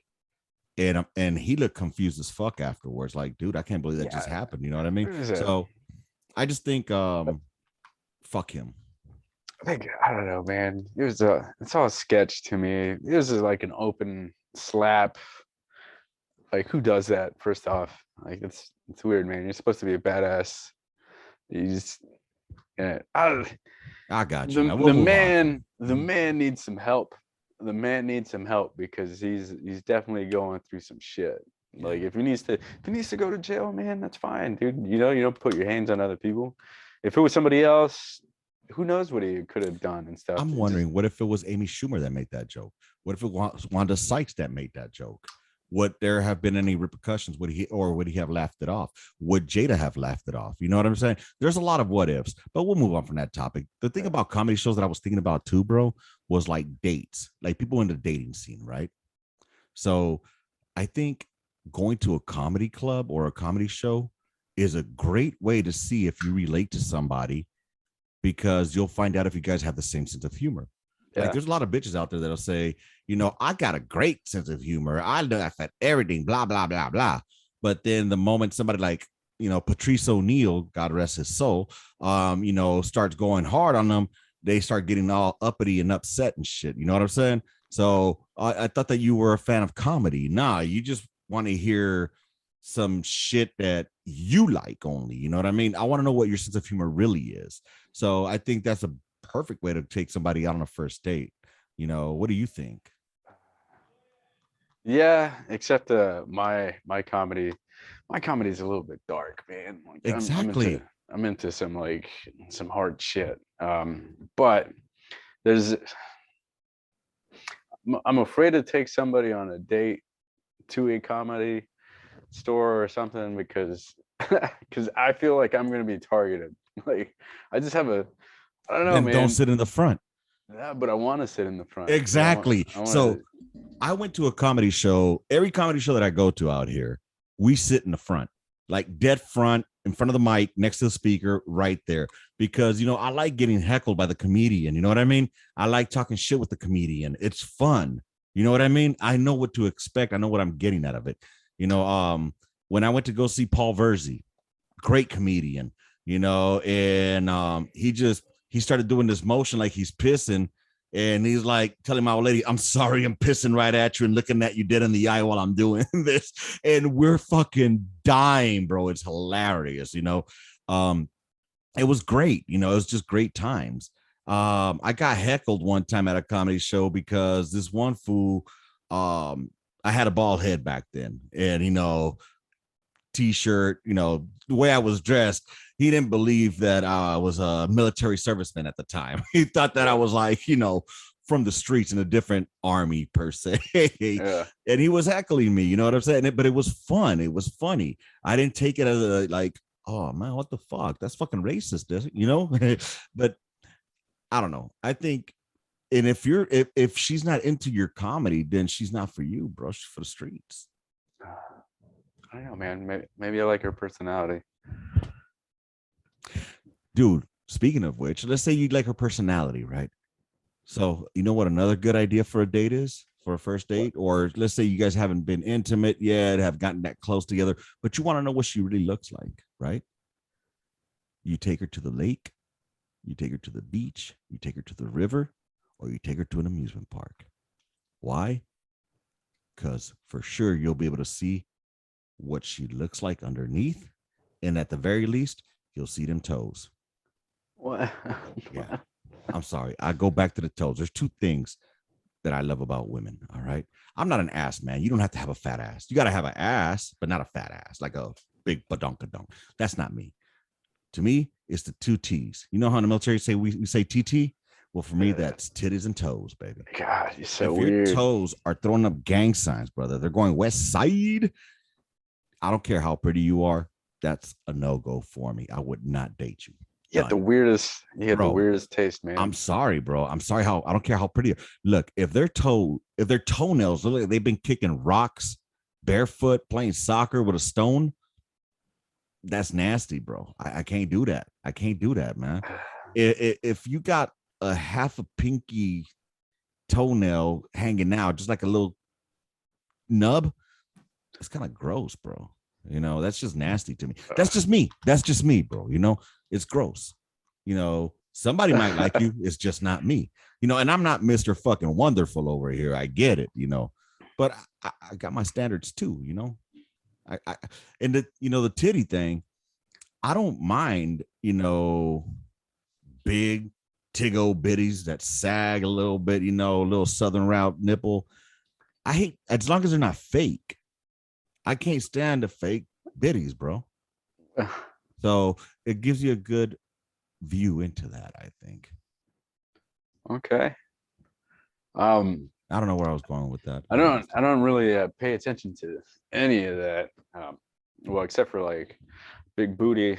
and he looked confused as fuck afterwards. Like, dude, I can't believe that just happened. You know what I mean? So I just think, fuck him. I don't know, man. It's all a sketch to me. It was like an open slap. Like, who does that? First off, like, it's weird, man. You're supposed to be a badass. You just, yeah. I got you, The man. We'll move on. the man needs some help. The man needs some help because he's definitely going through some shit. Like, if he needs to go to jail, man, that's fine, dude. You don't put your hands on other people. If it was somebody else, who knows what he could have done and stuff. I'm wondering, what if it was Amy Schumer that made that joke? What if it was Wanda Sykes that made that joke? Would there have been any repercussions? Would he have laughed it off? Would Jada have laughed it off? You know what I'm saying? There's a lot of what ifs, but we'll move on from that topic. The thing about comedy shows that I was thinking about too, bro, was like dates, like people in the dating scene, right? So I think going to a comedy club or a comedy show is a great way to see if you relate to somebody, because you'll find out if you guys have the same sense of humor. Like, there's a lot of bitches out there that'll say, I got a great sense of humor. I laugh at everything, blah, blah, blah, blah. But then the moment somebody like, Patrice O'Neal, God rest his soul, starts going hard on them, they start getting all uppity and upset and shit. You know what I'm saying? So I thought that you were a fan of comedy. Nah, you just want to hear some shit that you like only. You know what I mean? I want to know what your sense of humor really is. So I think that's a perfect way to take somebody out on a first date. What do you think? Yeah, except my comedy is a little bit dark, man. Like, Exactly. I'm into some hard shit. But there's I'm afraid to take somebody on a date to a comedy store or something because I feel like I'm gonna be targeted. Like I just have a I don't know, Then man. don't sit in the front. Yeah, but I want to sit in the front. Exactly. I want So to. I went to a comedy show. Every comedy show that I go to out here, we sit in the front, like dead front, in front of the mic, next to the speaker, right there. Because, I like getting heckled by the comedian. You know what I mean? I like talking shit with the comedian. It's fun. You know what I mean? I know what to expect. I know what I'm getting out of it. When I went to go see Paul Verzi, great comedian, and he started doing this motion like he's pissing. And he's like telling my old lady, I'm sorry, I'm pissing right at you and looking at you dead in the eye while I'm doing this. And we're fucking dying, bro. It's hilarious, It was great, it was just great times. I got heckled one time at a comedy show because this one fool, I had a bald head back then. And, t-shirt, the way I was dressed, he didn't believe that I was a military serviceman at the time. He thought that I was like, from the streets in a different army per se. Yeah. And he was heckling me, you know what I'm saying? But it was fun. It was funny. I didn't take it as a like, oh man, what the fuck? That's fucking racist, But I don't know. I think, and if she's not into your comedy, then she's not for you, bro. She's for the streets. I don't know, man. Maybe I like her personality. Dude, speaking of which, let's say you like her personality, right? So you know what another good idea for a date is? For a first date? Or let's say you guys haven't been intimate yet, have gotten that close together, but you want to know what she really looks like, right? You take her to the lake, you take her to the beach, you take her to the river, or you take her to an amusement park. Why? Because for sure you'll be able to see what she looks like underneath, and at the very least you'll see them toes. What? Yeah, I'm sorry, I go back to the toes. There's two things that I love about women. All right, I'm not an ass man. You don't have to have a fat ass. You got to have an ass, but not a fat ass, like a big badonkadonk. That's not me. To me, it's the two T's. You know how in the military say we say TT? Well, for me, that's titties and toes, baby. God, you're so if weird. Your toes are throwing up gang signs, brother, they're going west side. I don't care how pretty you are. That's a no-go for me. I would not date you. You had the weirdest, the weirdest taste, man. I'm sorry, bro. I'm sorry. I don't care how pretty. Look, if their toenails look like they've been kicking rocks barefoot, playing soccer with a stone, that's nasty, bro. I can't do that. I can't do that, man. If you got a half a pinky toenail hanging out, just like a little nub, it's kind of gross, bro. That's just nasty to me. That's just me. That's just me, bro. It's gross. Somebody might like you. It's just not me. And I'm not Mr. fucking wonderful over here. I get it, but I got my standards too, and the titty thing, I don't mind, big tiggo bitties that sag a little bit, a little southern route nipple. I hate, as long as they're not fake. I can't stand the fake bitties, bro. So it gives you a good view into that, I think. Okay. I don't know where I was going with that. I don't really pay attention to any of that. Well, except for like big booty.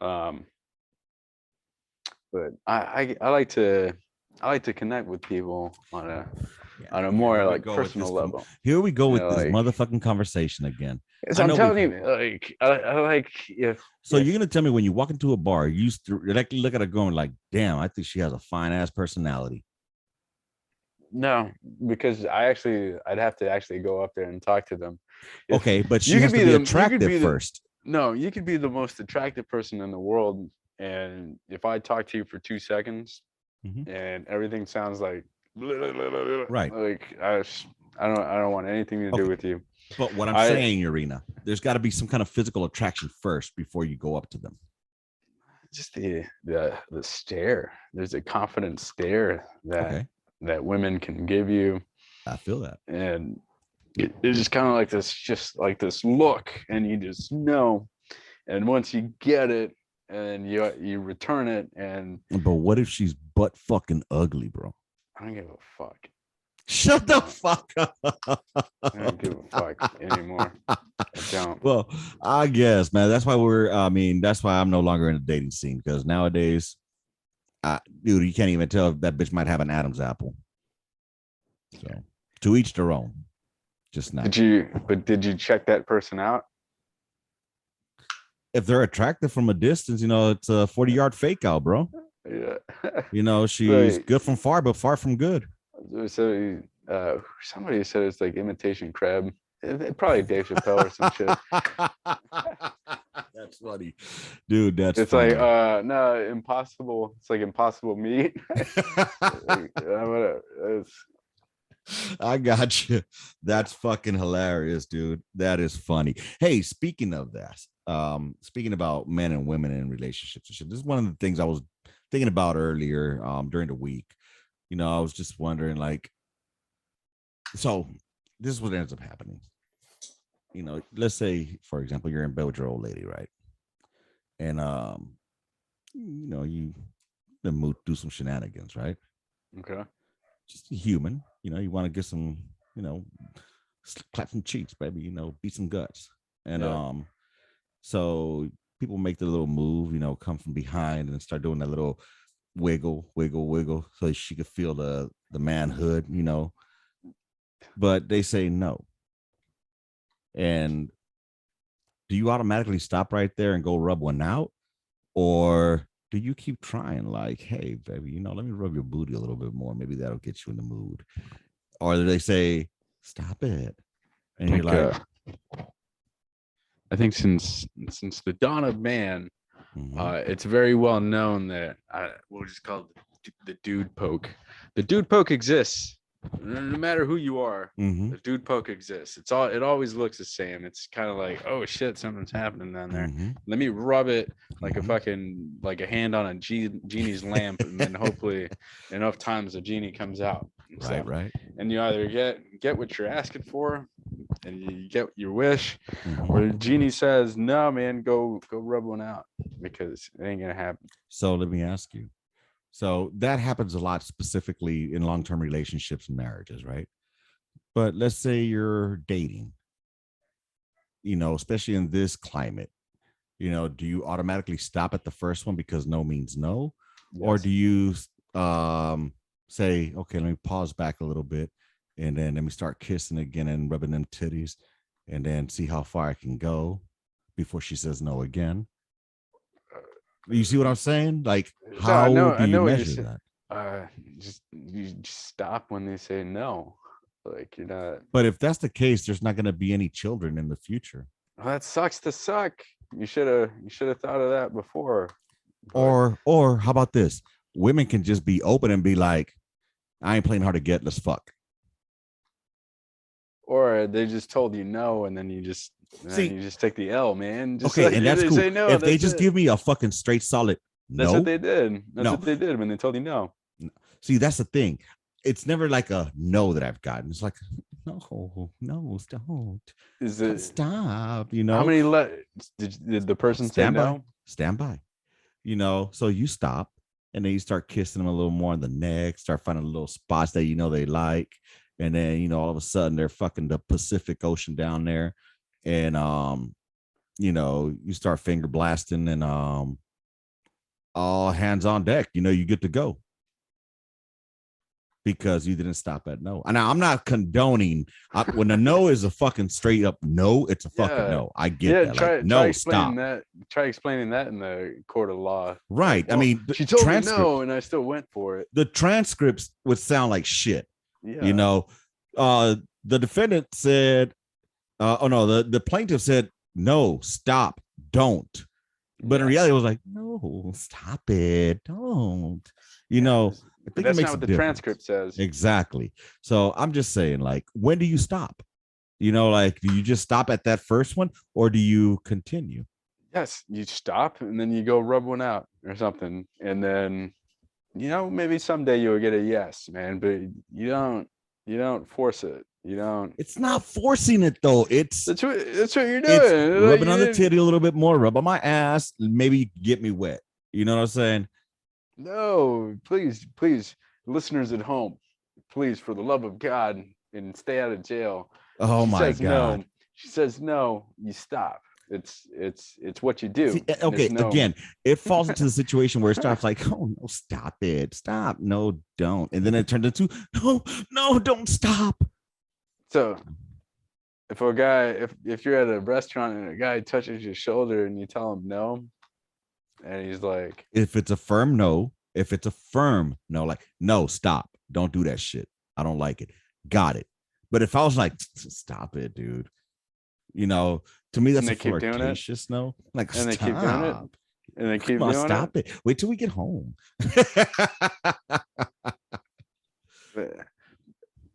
But I like to connect with people on a more like personal level. Here we go with this motherfucking conversation again. So I'm telling you, like I like if. So you're gonna tell me when you walk into a bar, you like look at her going like, damn, I think she has a fine ass personality. No, because I'd have to actually go up there and talk to them. Okay, but she has to be attractive first. No, you could be the most attractive person in the world, and if I talk to you for 2 seconds, and everything sounds like right, like I don't want anything to do with you. But what I'm saying, Urena, there's got to be some kind of physical attraction first before you go up to them. Just the stare. There's a confident stare that women can give you. I feel that, and it's just kind of like this look, and you just know. And once you get it, and you return it, and but what if she's butt fucking ugly, bro? I don't give a fuck. Shut the fuck up. I don't give a fuck anymore. I don't. Well, I guess, man. That's why that's why I'm no longer in the dating scene, because nowadays, dude, you can't even tell if that bitch might have an Adam's apple. So, to each their own. Just not. Did you check that person out? If they're attractive from a distance, it's a 40-yard fake out, bro. Yeah. She's good from far, but far from good. So somebody said it's like imitation crab. Probably Dave Chappelle or some shit. That's funny, dude. It's funny. like no, impossible. It's like impossible meat. I got you. That's fucking hilarious, dude. That is funny. Hey, speaking of that, speaking about men and women in relationships and shit, this is one of the things I was thinking about earlier during the week. I was just wondering, like, so this is what ends up happening. Let's say, for example, you're in bed with your old lady, right? And you the mood do some shenanigans, right? Okay. Just human, you want to get some, clap some cheeks, baby, beat some guts. And so people make the little move, come from behind and start doing that little wiggle, so she could feel the manhood, but they say no. And do you automatically stop right there and go rub one out? Or do you keep trying, like, hey, baby, let me rub your booty a little bit more. Maybe that'll get you in the mood. Or do they say, stop it? And you're like, I think since the dawn of man, it's very well known that we'll just call it the dude poke. The dude poke exists. No matter who you are, the dude poke exists. It always looks the same. It's kind of like, oh shit, something's happening down there. Let me rub it like a fucking, like a hand on a genie's lamp, and then hopefully enough times the genie comes out. Right. And you either get what you're asking for, and you get your wish, or the genie says, no, man, go rub one out, because it ain't gonna happen. So let me ask you. So that happens a lot, specifically in long-term relationships and marriages, right? But let's say you're dating, especially in this climate, do you automatically stop at the first one because no means no? Yes. Or do you say, okay, let me pause back a little bit, and then let me start kissing again and rubbing them titties, and then see how far I can go before she says no again? You see what I'm saying? Like, how do you measure that? You just stop when they say no. Like, you're not. But if that's the case, there's not going to be any children in the future. Well, that sucks to suck. You should have thought of that before. But... Or how about this? Women can just be open and be like, I ain't playing hard to get. Let's fuck. Or they just told you no, and then you just take the L, man. Just okay, and that's cool. Say no, if they just give me a fucking straight solid no. That's what they did. That's what they did when they told you no. See, that's the thing. It's never like a no that I've gotten. It's like, no, don't. Stop, How many did the person say no? Stand by. So you stop, and then you start kissing them a little more on the neck, start finding little spots that they like. And then, all of a sudden they're fucking the Pacific Ocean down there. And, you start finger blasting, and all hands on deck, you get to go. Because you didn't stop at no. And now I'm not condoning when a no is a fucking straight up no, it's a fucking no. I get that. Try explaining that. Try explaining that in the court of law. Right. Well, I mean, she told me no, and I still went for it. The transcripts would sound like shit. Yeah. The defendant said, the plaintiff said, no, stop, don't. But in reality, it was like, no, stop it, don't. But that's not what the transcript says. Exactly. So I'm just saying, like, when do you stop? Like, do you just stop at that first one, or do you continue? Yes, you stop, and then you go rub one out or something, and then maybe someday you'll get a yes, man. But you don't force it. You don't. It's not forcing it though. That's what you're doing. Rubbing on the titty a little bit more. Rub on my ass. Maybe get me wet. You know what I'm saying? No, please, listeners at home, please, for the love of God, and stay out of jail. Oh She my says God. no. She says no. You stop. It's what you do. See, There's okay, no. again, it falls into the situation where it starts like, oh no, stop it, stop, no, don't, and then it turns into, no, don't stop. So if a guy, if you're at a restaurant and a guy touches your shoulder and you tell him no, and he's like, If it's a firm no, like, no, stop, don't do that shit, I don't like it, got it. But if I was like, stop it, dude, to me that's and a they keep doing it, flirtatious no, like, and they keep doing it, stop. and they keep Come on, doing stop it. Wait till we get home.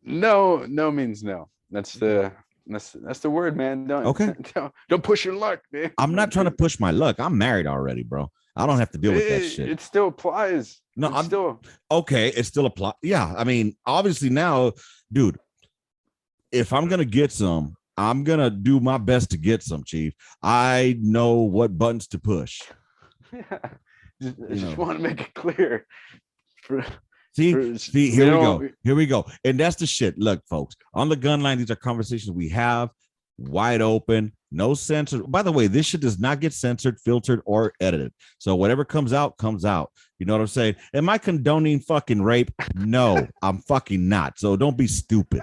No means no. That's the word, man. Don't Okay. don't push your luck, man. I'm not trying to push my luck. I'm married already, bro. I don't have to deal with that shit. It still applies. No, I'm still okay. It still applies. Yeah, I mean, obviously now, dude, if I'm gonna get some, I'm gonna do my best to get some, Chief. I know what buttons to push. Yeah. Just want to make it clear. See, here we go. And that's the shit. Look, folks, on the Gunline, these are conversations we have, wide open, no censor. By the way, this shit does not get censored, filtered, or edited. So whatever comes out, comes out. You know what I'm saying? Am I condoning fucking rape? No, I'm fucking not. So don't be stupid.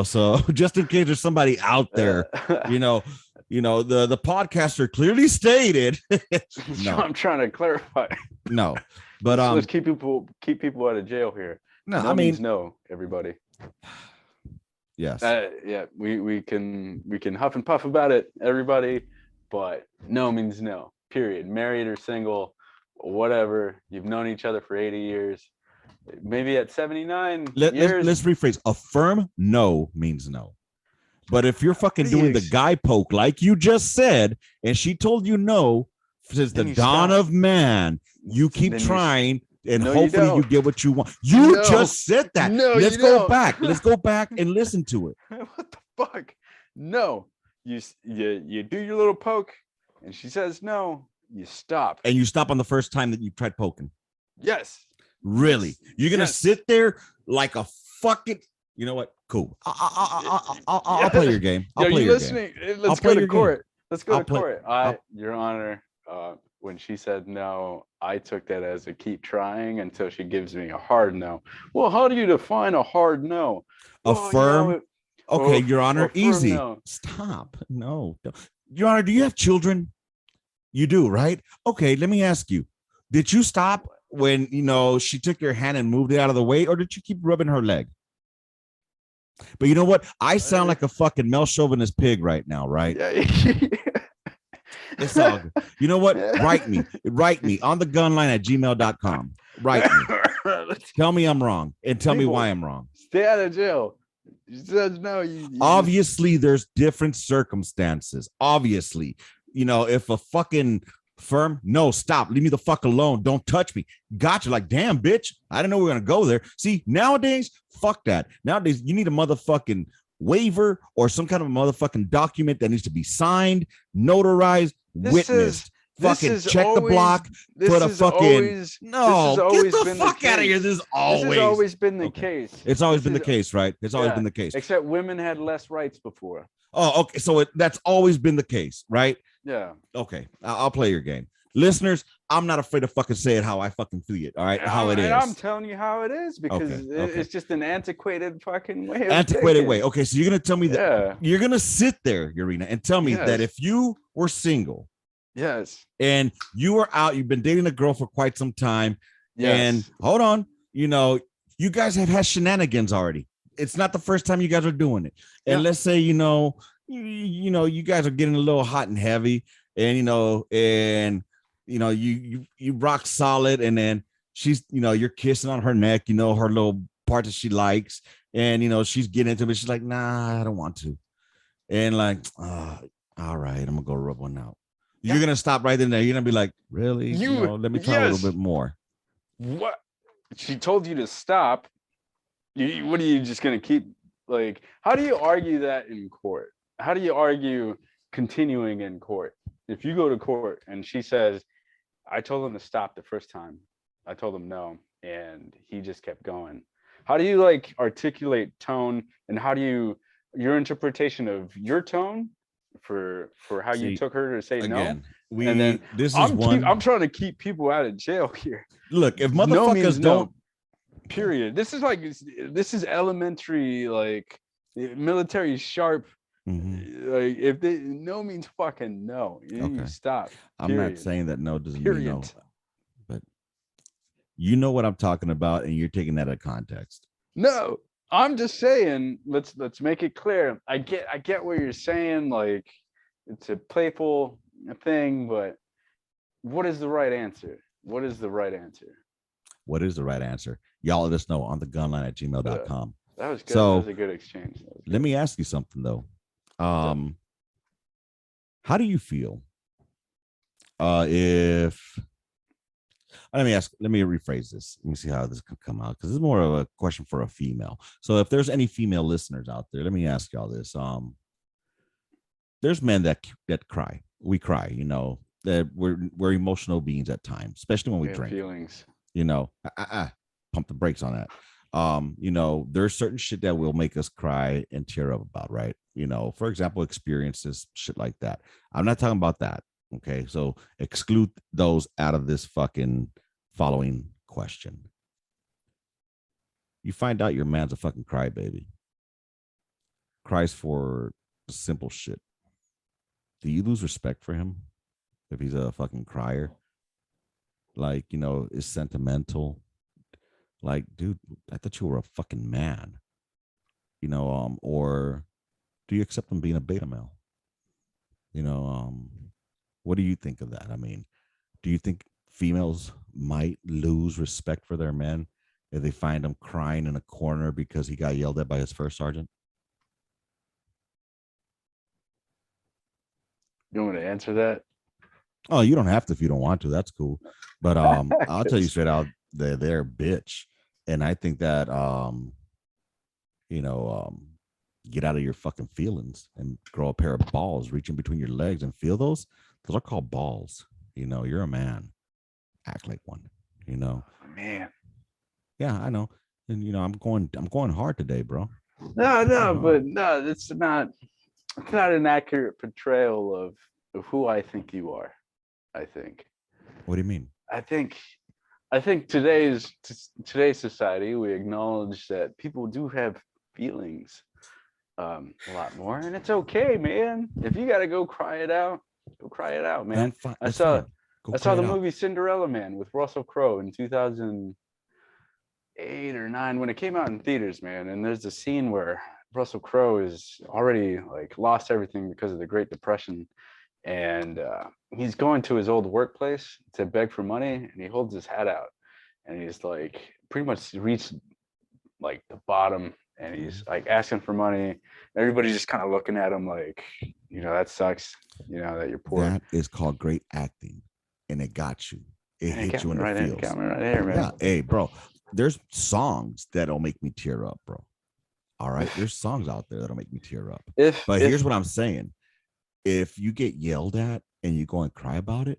So just in case there's somebody out there, the podcaster clearly stated. No, I'm trying to clarify. No. But let's keep people out of jail here. No, I mean no, everybody. Yes. Yeah, we can huff and puff about it, everybody, but no means no. Period. Married or single, whatever. You've known each other for 80 years. Maybe at 79 years. Let's rephrase. A firm no means no. But if you're fucking doing the guy poke like you just said, and she told you no since the dawn of man, you keep trying, and hopefully you get what you want. You just said that. No, let's go back. Let's go back and listen to it. What the fuck? No, you do your little poke, and she says no. You stop. And you stop on the first time that you tried poking. Yes. Really? You're gonna sit there like a fucking. You know what? Cool. I'll play your game. I'll play your game. Let's go to court. Let's go to court. Your Honor, when she said no, I took that as a keep trying until she gives me a hard no. Well, how do you define a hard no? Firm. Okay, Your Honor, easy. No. Stop. No. Your Honor, do you have children? You do, right? Okay, let me ask you. Did you stop when, she took your hand and moved it out of the way, or did you keep rubbing her leg? But you know what? I sound like a fucking male chauvinist pig right now, right? Yeah. It's all good. You know what? Write me on the gunline at gmail.com. Write me. Tell me I'm wrong and tell me why I'm wrong. Stay out of jail. She says no. Obviously, there's different circumstances. Obviously, if a fucking firm, no, stop, leave me the fuck alone, don't touch me. Gotcha. Like, damn, bitch, I didn't know we were gonna go there. See, nowadays, fuck that. Nowadays, you need a motherfucking waiver or some kind of motherfucking document that needs to be signed, notarized, witnessed. Fucking check the block. Put a fucking no. Get the fuck out of here. This has always been the case. It's always been the case, right? It's always been the case. Except women had less rights before. Oh, okay. So that's always been the case, right? Yeah. Okay. I'll play your game. Listeners, I'm not afraid to fucking say it how I fucking see it. All right. How it is. I'm telling you how it is because it's just an antiquated fucking way. Okay. So you're going to tell me that you're going to sit there, Urena, and tell me that if you were single. Yes. And you were out, you've been dating a girl for quite some time. Yes. And hold on, you guys have had shenanigans already. It's not the first time you guys are doing it. And let's say, you guys are getting a little hot and heavy and, you rock solid. And then she's, you're kissing on her neck, her little part that she likes. And, she's getting into it. She's like, nah, I don't want to. And like, all right, I'm gonna go rub one out. You're gonna stop right in there. You're gonna be like, really? Let me try a little bit more. What? She told you to stop. What are you just gonna keep? Like, how do you argue that in court? How do you argue continuing in court? If you go to court and she says, I told him to stop the first time. I told him no, and he just kept going. How do you like articulate tone, and how do you your interpretation of your tone for how you See, took her to say no, again, and then this is one. I'm trying to keep people out of jail here. Look, if No means motherfuckers no. don't, Period. This is elementary, like military sharp. Mhm. Like if they no means fucking no. You Okay, stop. I'm not Period. saying that no doesn't mean Period. no, but you know what I'm talking about, and you're taking that out of context. No, I'm just saying. Let's make it clear. I get what you're saying. Like it's a playful thing, but what is the right answer? What is the right answer? What is the right answer? Y'all let us know on the gunline at Uh, gmail.com. that was good. That So was a good exchange. let me ask you something though. How do you feel if let me rephrase this. Let me see how this can come out, because this is more of a question for a female. So if there's any female listeners out there, let me ask y'all this. There's men that cry. We cry, that we're emotional beings at times, especially when we drink. Feelings. Pump the brakes on that. There's certain shit that will make us cry and tear up about, right? For example, experiences, shit like that. I'm not talking about that. Okay, so exclude those out of this fucking following question. You find out your man's a fucking crybaby, cries for simple shit. Do you lose respect for him if he's a fucking crier? Like, is sentimental. Like, dude, I thought you were a fucking man. Or do you accept him being a beta male? What do you think of that? I mean, do you think females might lose respect for their men if they find him crying in a corner because he got yelled at by his first sergeant? You want me to answer that? Oh, you don't have to if you don't want to. That's cool. But I'll tell you straight out, they're a bitch. And I think that get out of your fucking feelings and grow a pair of balls, reach in between your legs and feel those. Those are called balls. You're a man. Act like one. Man. Yeah, I know. And I'm going hard today, bro. No, but no, it's not an accurate portrayal of who I think you are. I think. What do you mean? I think today's society, we acknowledge that people do have feelings a lot more, and it's okay, man. If you gotta go cry it out, man. I saw the movie Cinderella Man with Russell Crowe in 2008 or 9 when it came out in theaters, man. And there's a scene where Russell Crowe is already like lost everything because of the Great Depression, and he's going to his old workplace to beg for money, and he holds his hat out, and he's like pretty much reached like the bottom, and he's like asking for money. Everybody's just kind of looking at him like, that sucks, that you're poor. That is called great acting, and it got you. It hit you in the feels. It got me right here, man. Yeah, hey, bro. There's songs that'll make me tear up, bro. All right, there's songs out there that'll make me tear up. But here's what I'm saying: if you get yelled at and you go and cry about it,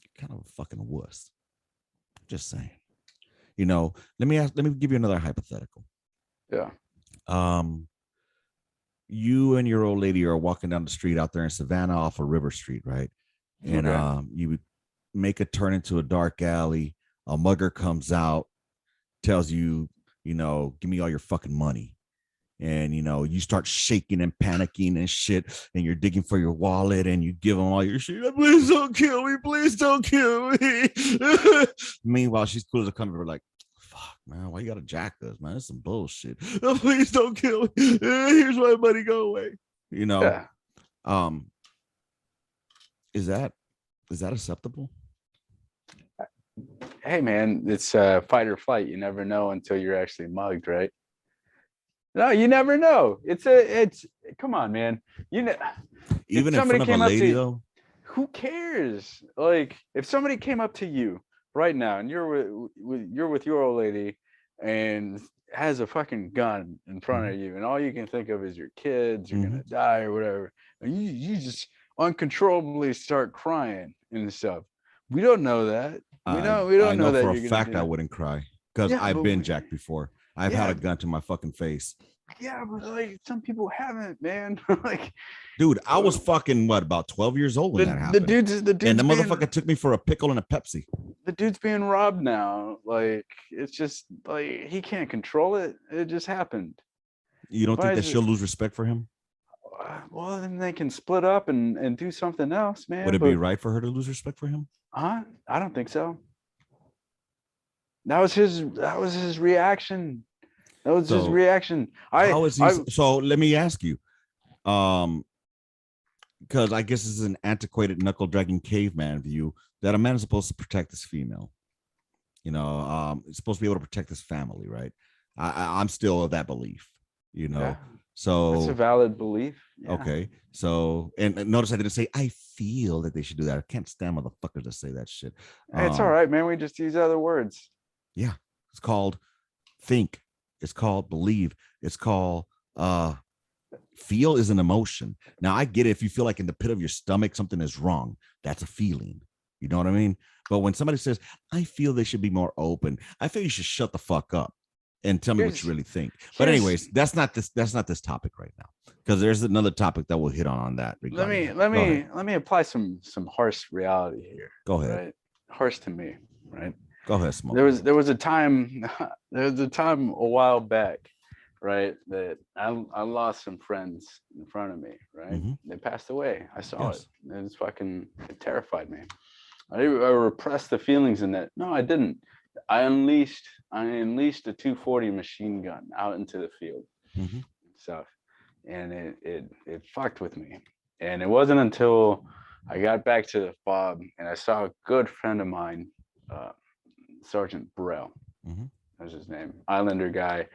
you're kind of a fucking wuss. Just saying. Let me give you another hypothetical. Yeah. You and your old lady are walking down the street out there in Savannah off of River Street, right? And you make a turn into a dark alley. A mugger comes out, tells you, give me all your fucking money. And you start shaking and panicking and shit, and you're digging for your wallet, and you give them all your shit. Please don't kill me, please don't kill me. Meanwhile, she's cool as a cucumber, like, fuck, man, why you gotta jack us, man? That's some bullshit. Oh, please don't kill me. Here's my money, go away. Yeah. Is that acceptable? Hey, man, it's fight or flight. You never know until you're actually mugged, right? No, you never know. It's come on, man. Even in front of a lady, though. Who cares? Like, if somebody came up to you right now and you're with your old lady and has a fucking gun in front of you, and all you can think of is your kids, you're gonna die or whatever, and you just uncontrollably start crying and stuff. We don't know that. We don't know that for a fact I wouldn't cry. because Yeah, I've but been jacked before. I've had yeah, a gun to my fucking face. yeah, but like some people haven't, man. Like, Dude, I was fucking about 12 years old when that the happened. dude's And the being motherfucker took me for a pickle and a Pepsi. the dude's being robbed now. Like, it's just like he can't control it. It just happened. You don't Why think that is she'll it? lose respect for him? Well, then they can split up and do something else, Would man. it be But right for her to lose respect for him? I don't think so. That was his reaction. That was his So reaction. how is he? I So let me ask you, because I guess this is an antiquated knuckle dragging caveman view that a man is supposed to protect his female. He's supposed to be able to protect his family, right? I'm still of that belief, you know. Yeah, that's a So valid belief. Yeah. okay, so and notice I didn't say I feel that they should do that. I can't stand motherfuckers that say that shit. It's all right, man. We just use other words. Yeah, it's called think. It's called believe. It's called feel is an emotion. Now I get it if you feel like in the pit of your stomach something is wrong. That's a feeling. You know what I mean? But when somebody says, I feel they should be more open, I feel you should shut the fuck up and tell me what you really think. But anyways, that's not this topic right now. Because there's another topic that we'll hit on that. Let me apply some harsh reality here. Go ahead. Right? Harsh to me, right? Go ahead, Smoke. There was a time a while back, right, that I lost some friends in front of me, right? Mm-hmm. They passed away. I saw it. It terrified me. I repressed the feelings in that. No, I didn't. I unleashed a 240 machine gun out into the field, Mm-hmm. stuff, and it fucked with me. And it wasn't until I got back to the fob and I saw a good friend of mine, Sergeant Burrell, Mm-hmm. that's his name, Islander guy.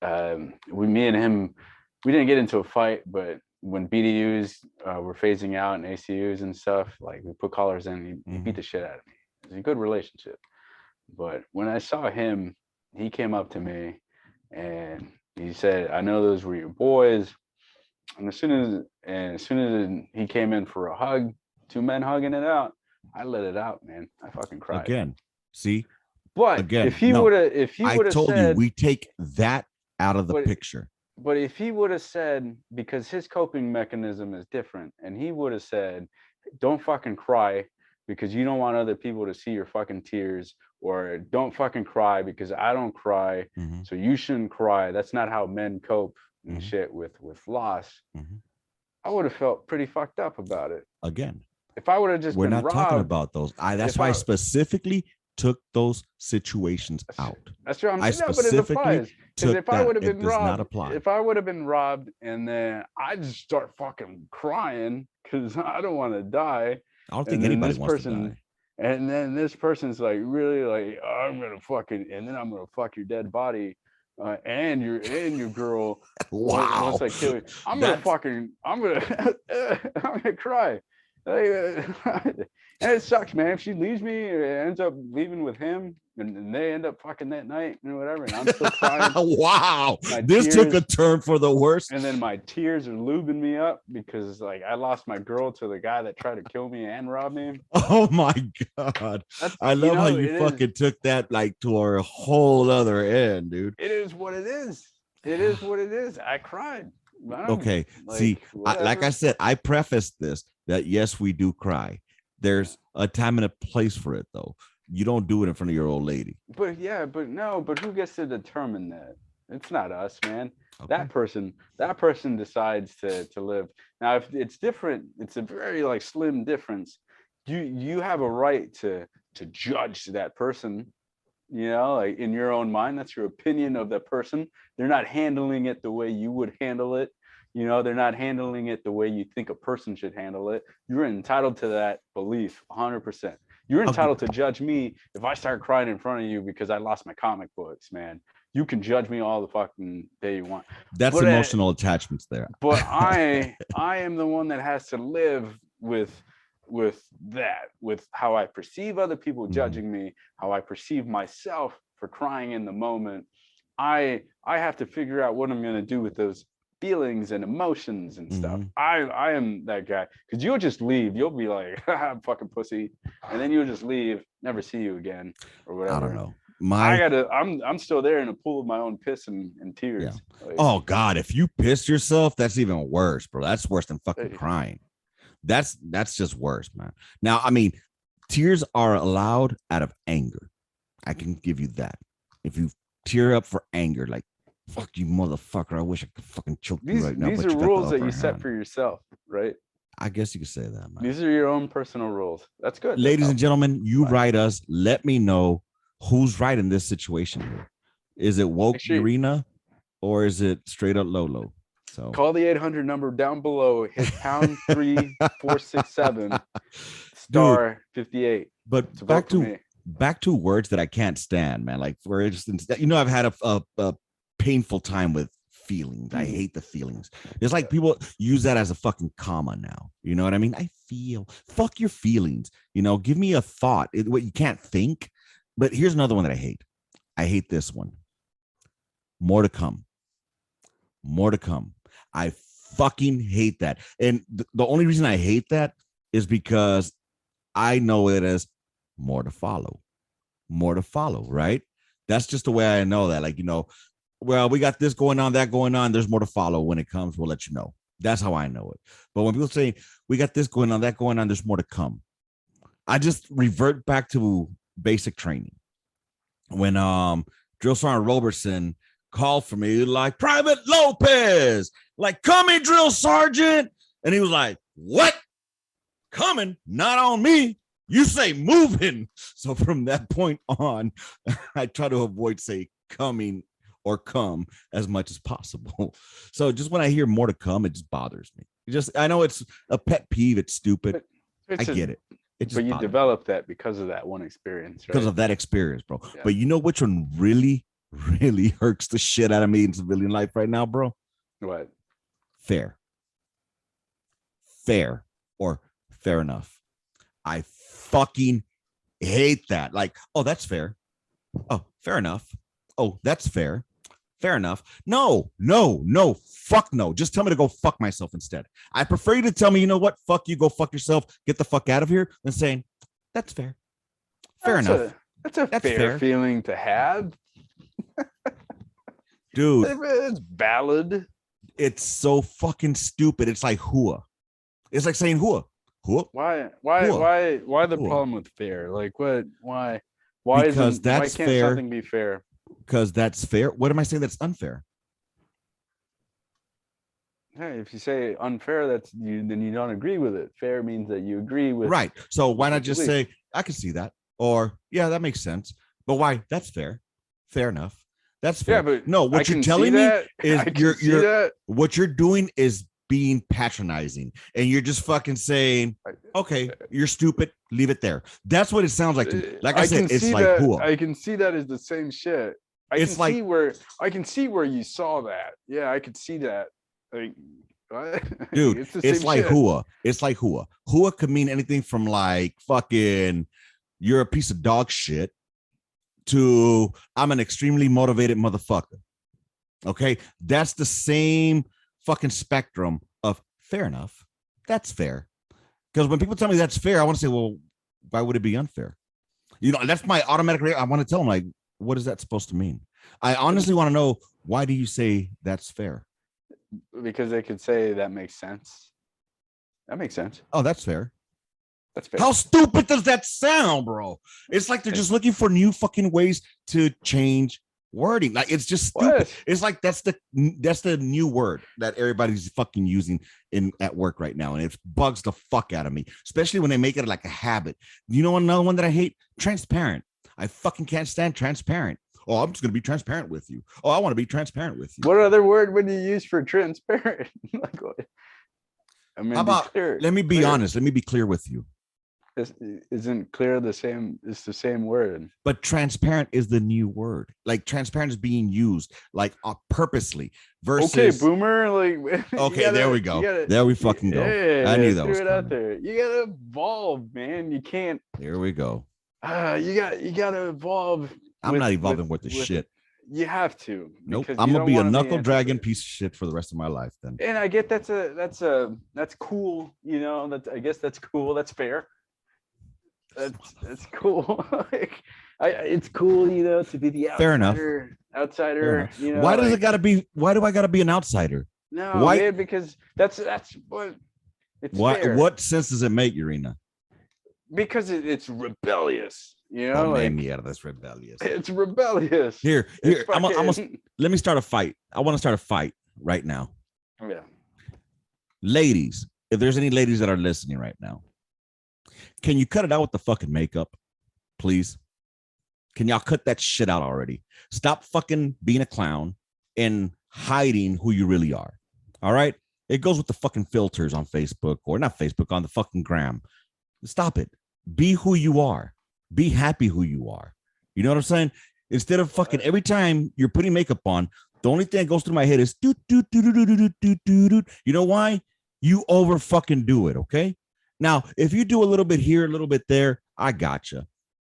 Me and him, we didn't get into a fight, but when BDUs were phasing out and ACUs and stuff, like we put collars in, he beat the shit out of me. It was a good relationship. But when I saw him, he came up to me and he said, I know those were your boys. And as soon as he came in for a hug, two men hugging it out, I let it out, man. I fucking cried. Again, see? But again, if he would have told said, you we take that out of the picture. But if he would have said, because his coping mechanism is different, and he would have said, don't fucking cry because you don't want other people to see your fucking tears, or don't fucking cry because I don't cry, so you shouldn't cry. That's not how men cope and shit with loss. I would have felt pretty fucked up about it. Again, if I would have just we're been not robbed, talking about those. That's why I specifically took those situations out. That's true. I specifically took if I would have been robbed, not apply. If I would have been robbed and then I just start fucking crying because I don't want to die. I don't think anybody wants to die. And then this person's like, really, like, oh, I'm gonna fucking, and then I'm gonna fuck your dead body, and your girl. Wow. Once I kill you, I'm gonna cry. And it sucks, man. If she leaves me or ends up leaving with him and they end up fucking that night and whatever, and I'm still crying. Wow. This took a turn for the worse. And then my tears are lubing me up because like I lost my girl to the guy that tried to kill me and rob me. Oh my God. I love how you fucking took that like to a whole other end, dude. It is what it is. It is what it is. I cried. Okay. See, like I said, I prefaced this that yes, we do cry. There's a time and a place for it, though. You don't do it in front of your old lady. But who gets to determine that? It's not us, man. Okay. That person decides to live. Now, if it's different, it's a very like slim difference. You have a right to judge that person. You know, like in your own mind, that's your opinion of that person. They're not handling it the way you would handle it. You know, they're not handling it the way you think a person should handle it. You're entitled to that belief 100%. You're entitled to judge me if I start crying in front of you because I lost my comic books, man. You can judge me all the fucking day you want. That's emotional attachments there. But I am the one that has to live with that, with how I perceive other people judging me, how I perceive myself for crying in the moment. I have to figure out what I'm going to do with those feelings and emotions and stuff. I am that guy, because you'll just leave. You'll be like, I'm fucking pussy, and then you'll just leave, never see you again or whatever. I don't know. I'm still there in a pool of my own piss and tears. Yeah. Oh God, if you piss yourself, that's even worse, bro. That's worse than fucking crying. That's just worse, man. Now, I mean, tears are allowed out of anger. I can give you that. If you tear up for anger, like fuck you, motherfucker, I wish I could fucking choke you right now. These are rules that you set for yourself, right? I guess you could say that, man. These are your own personal rules. That's good. Ladies and gentlemen, you write us. Let me know who's right in this situation here. Is it woke Urena or is it straight up Lolo? So call the 800 number down below. Hit pound 3467 star 58. But back to words that I can't stand, man. Like for instance, I've had a painful time with feelings. I hate the feelings. It's like people use that as a fucking comma now. You know what I mean? I feel. Fuck your feelings. Give me a thought. What you can't think. But here's another one that I hate. I hate this one. More to come. More to come. I fucking hate that. And the only reason I hate that is because I know it as more to follow. More to follow, right? That's just the way I know that. Like, well, we got this going on, that going on. There's more to follow. When it comes, we'll let you know. That's how I know it. But when people say we got this going on, that going on, there's more to come, I just revert back to basic training. When Drill Sergeant Robertson called for me, like, Private Lopez, like, coming, Drill Sergeant. And he was like, what? Coming? Not on me. You say moving. So from that point on, I try to avoid say coming or come as much as possible. So just when I hear more to come, it just bothers me. I know it's a pet peeve. It's stupid. I get it. But you developed that because of that one experience, right? Because of that experience, bro. Yeah. But you know which one really, really hurts the shit out of me in civilian life right now, bro? What? Fair. Fair or fair enough. I fucking hate that. Like, oh, that's fair. Oh, fair enough. Oh, that's fair. Fair enough. No. Fuck no. Just tell me to go fuck myself instead. I prefer you to tell me, you know what? Fuck you. Go fuck yourself. Get the fuck out of here. Than saying, that's fair. Fair enough. That's fair feeling to have. Dude. It's valid. It's so fucking stupid. It's like hua. It's like saying hua. Hua. Why the problem with fair? Like what? Why? Because why can't fair. Something be fair? Because that's fair. What am I saying that's unfair? Hey, if you say unfair, then you don't agree with it. Fair means that you agree with. Right. So why not just say, I can see that, or yeah, that makes sense. But why? That's fair. Fair enough. That's fair. Yeah, but no, what you're telling me is you're what you're doing is being patronizing, and you're just fucking saying, okay, you're stupid, leave it there. That's what it sounds like to me. Like I said, it's like cool. I can see that as the same shit. I can see where you saw that. Yeah, I could see that. Like, dude, it's like hua. It's like hua. Hua could mean anything from like fucking you're a piece of dog shit to I'm an extremely motivated motherfucker. Okay, that's the same fucking spectrum of fair enough. That's fair. Because when people tell me that's fair, I want to say, well, why would it be unfair? That's my automatic reaction. I want to tell them, like, what is that supposed to mean? I honestly want to know, why do you say that's fair? Because they could say that makes sense. That makes sense. Oh, that's fair. That's fair. How stupid does that sound, bro? It's like they're just looking for new fucking ways to change wording. Like, it's just stupid. What? It's like that's the new word that everybody's fucking using at work right now, and it bugs the fuck out of me, especially when they make it like a habit. You know another one that I hate? Transparent. I fucking can't stand transparent. Oh, I'm just gonna be transparent with you. Oh, I want to be transparent with you. What other word would you use for transparent? Like what? I mean, how about let me be honest. Let me be clear with you. Isn't clear the same? It's the same word. But transparent is the new word. Like transparent is being used like purposely. Versus okay, boomer. Like okay, there we go. There we fucking go. Yeah, I knew that was it out there. You gotta evolve, man. You can't. There we go. You gotta evolve. I'm not evolving with the shit. You have to. Nope. I'm gonna be a knuckle dragon piece of shit for the rest of my life. Then. And I get that's cool. I guess that's cool. That's fair. That's cool. Like, It's cool, to be the Fair enough. outsider. Why does it gotta be? Why do I gotta be an outsider? No, why? man, because that's what it's Why? fair. What sense does it make, Urena? Because it's rebellious, That's rebellious. It's rebellious. Here. Fucking... Let me start a fight. I want to start a fight right now. Yeah. Ladies, if there's any ladies that are listening right now, can you cut it out with the fucking makeup, please? Can y'all cut that shit out already? Stop fucking being a clown and hiding who you really are. All right? It goes with the fucking filters on Facebook, or not Facebook, on the fucking gram. Stop it. Be who you are. Be happy who you are. You know what I'm saying? Instead of fucking every time you're putting makeup on, the only thing that goes through my head is do do do do do do do do do. You know why? You over fucking do it, okay? Now, if you do a little bit here, a little bit there, I gotcha.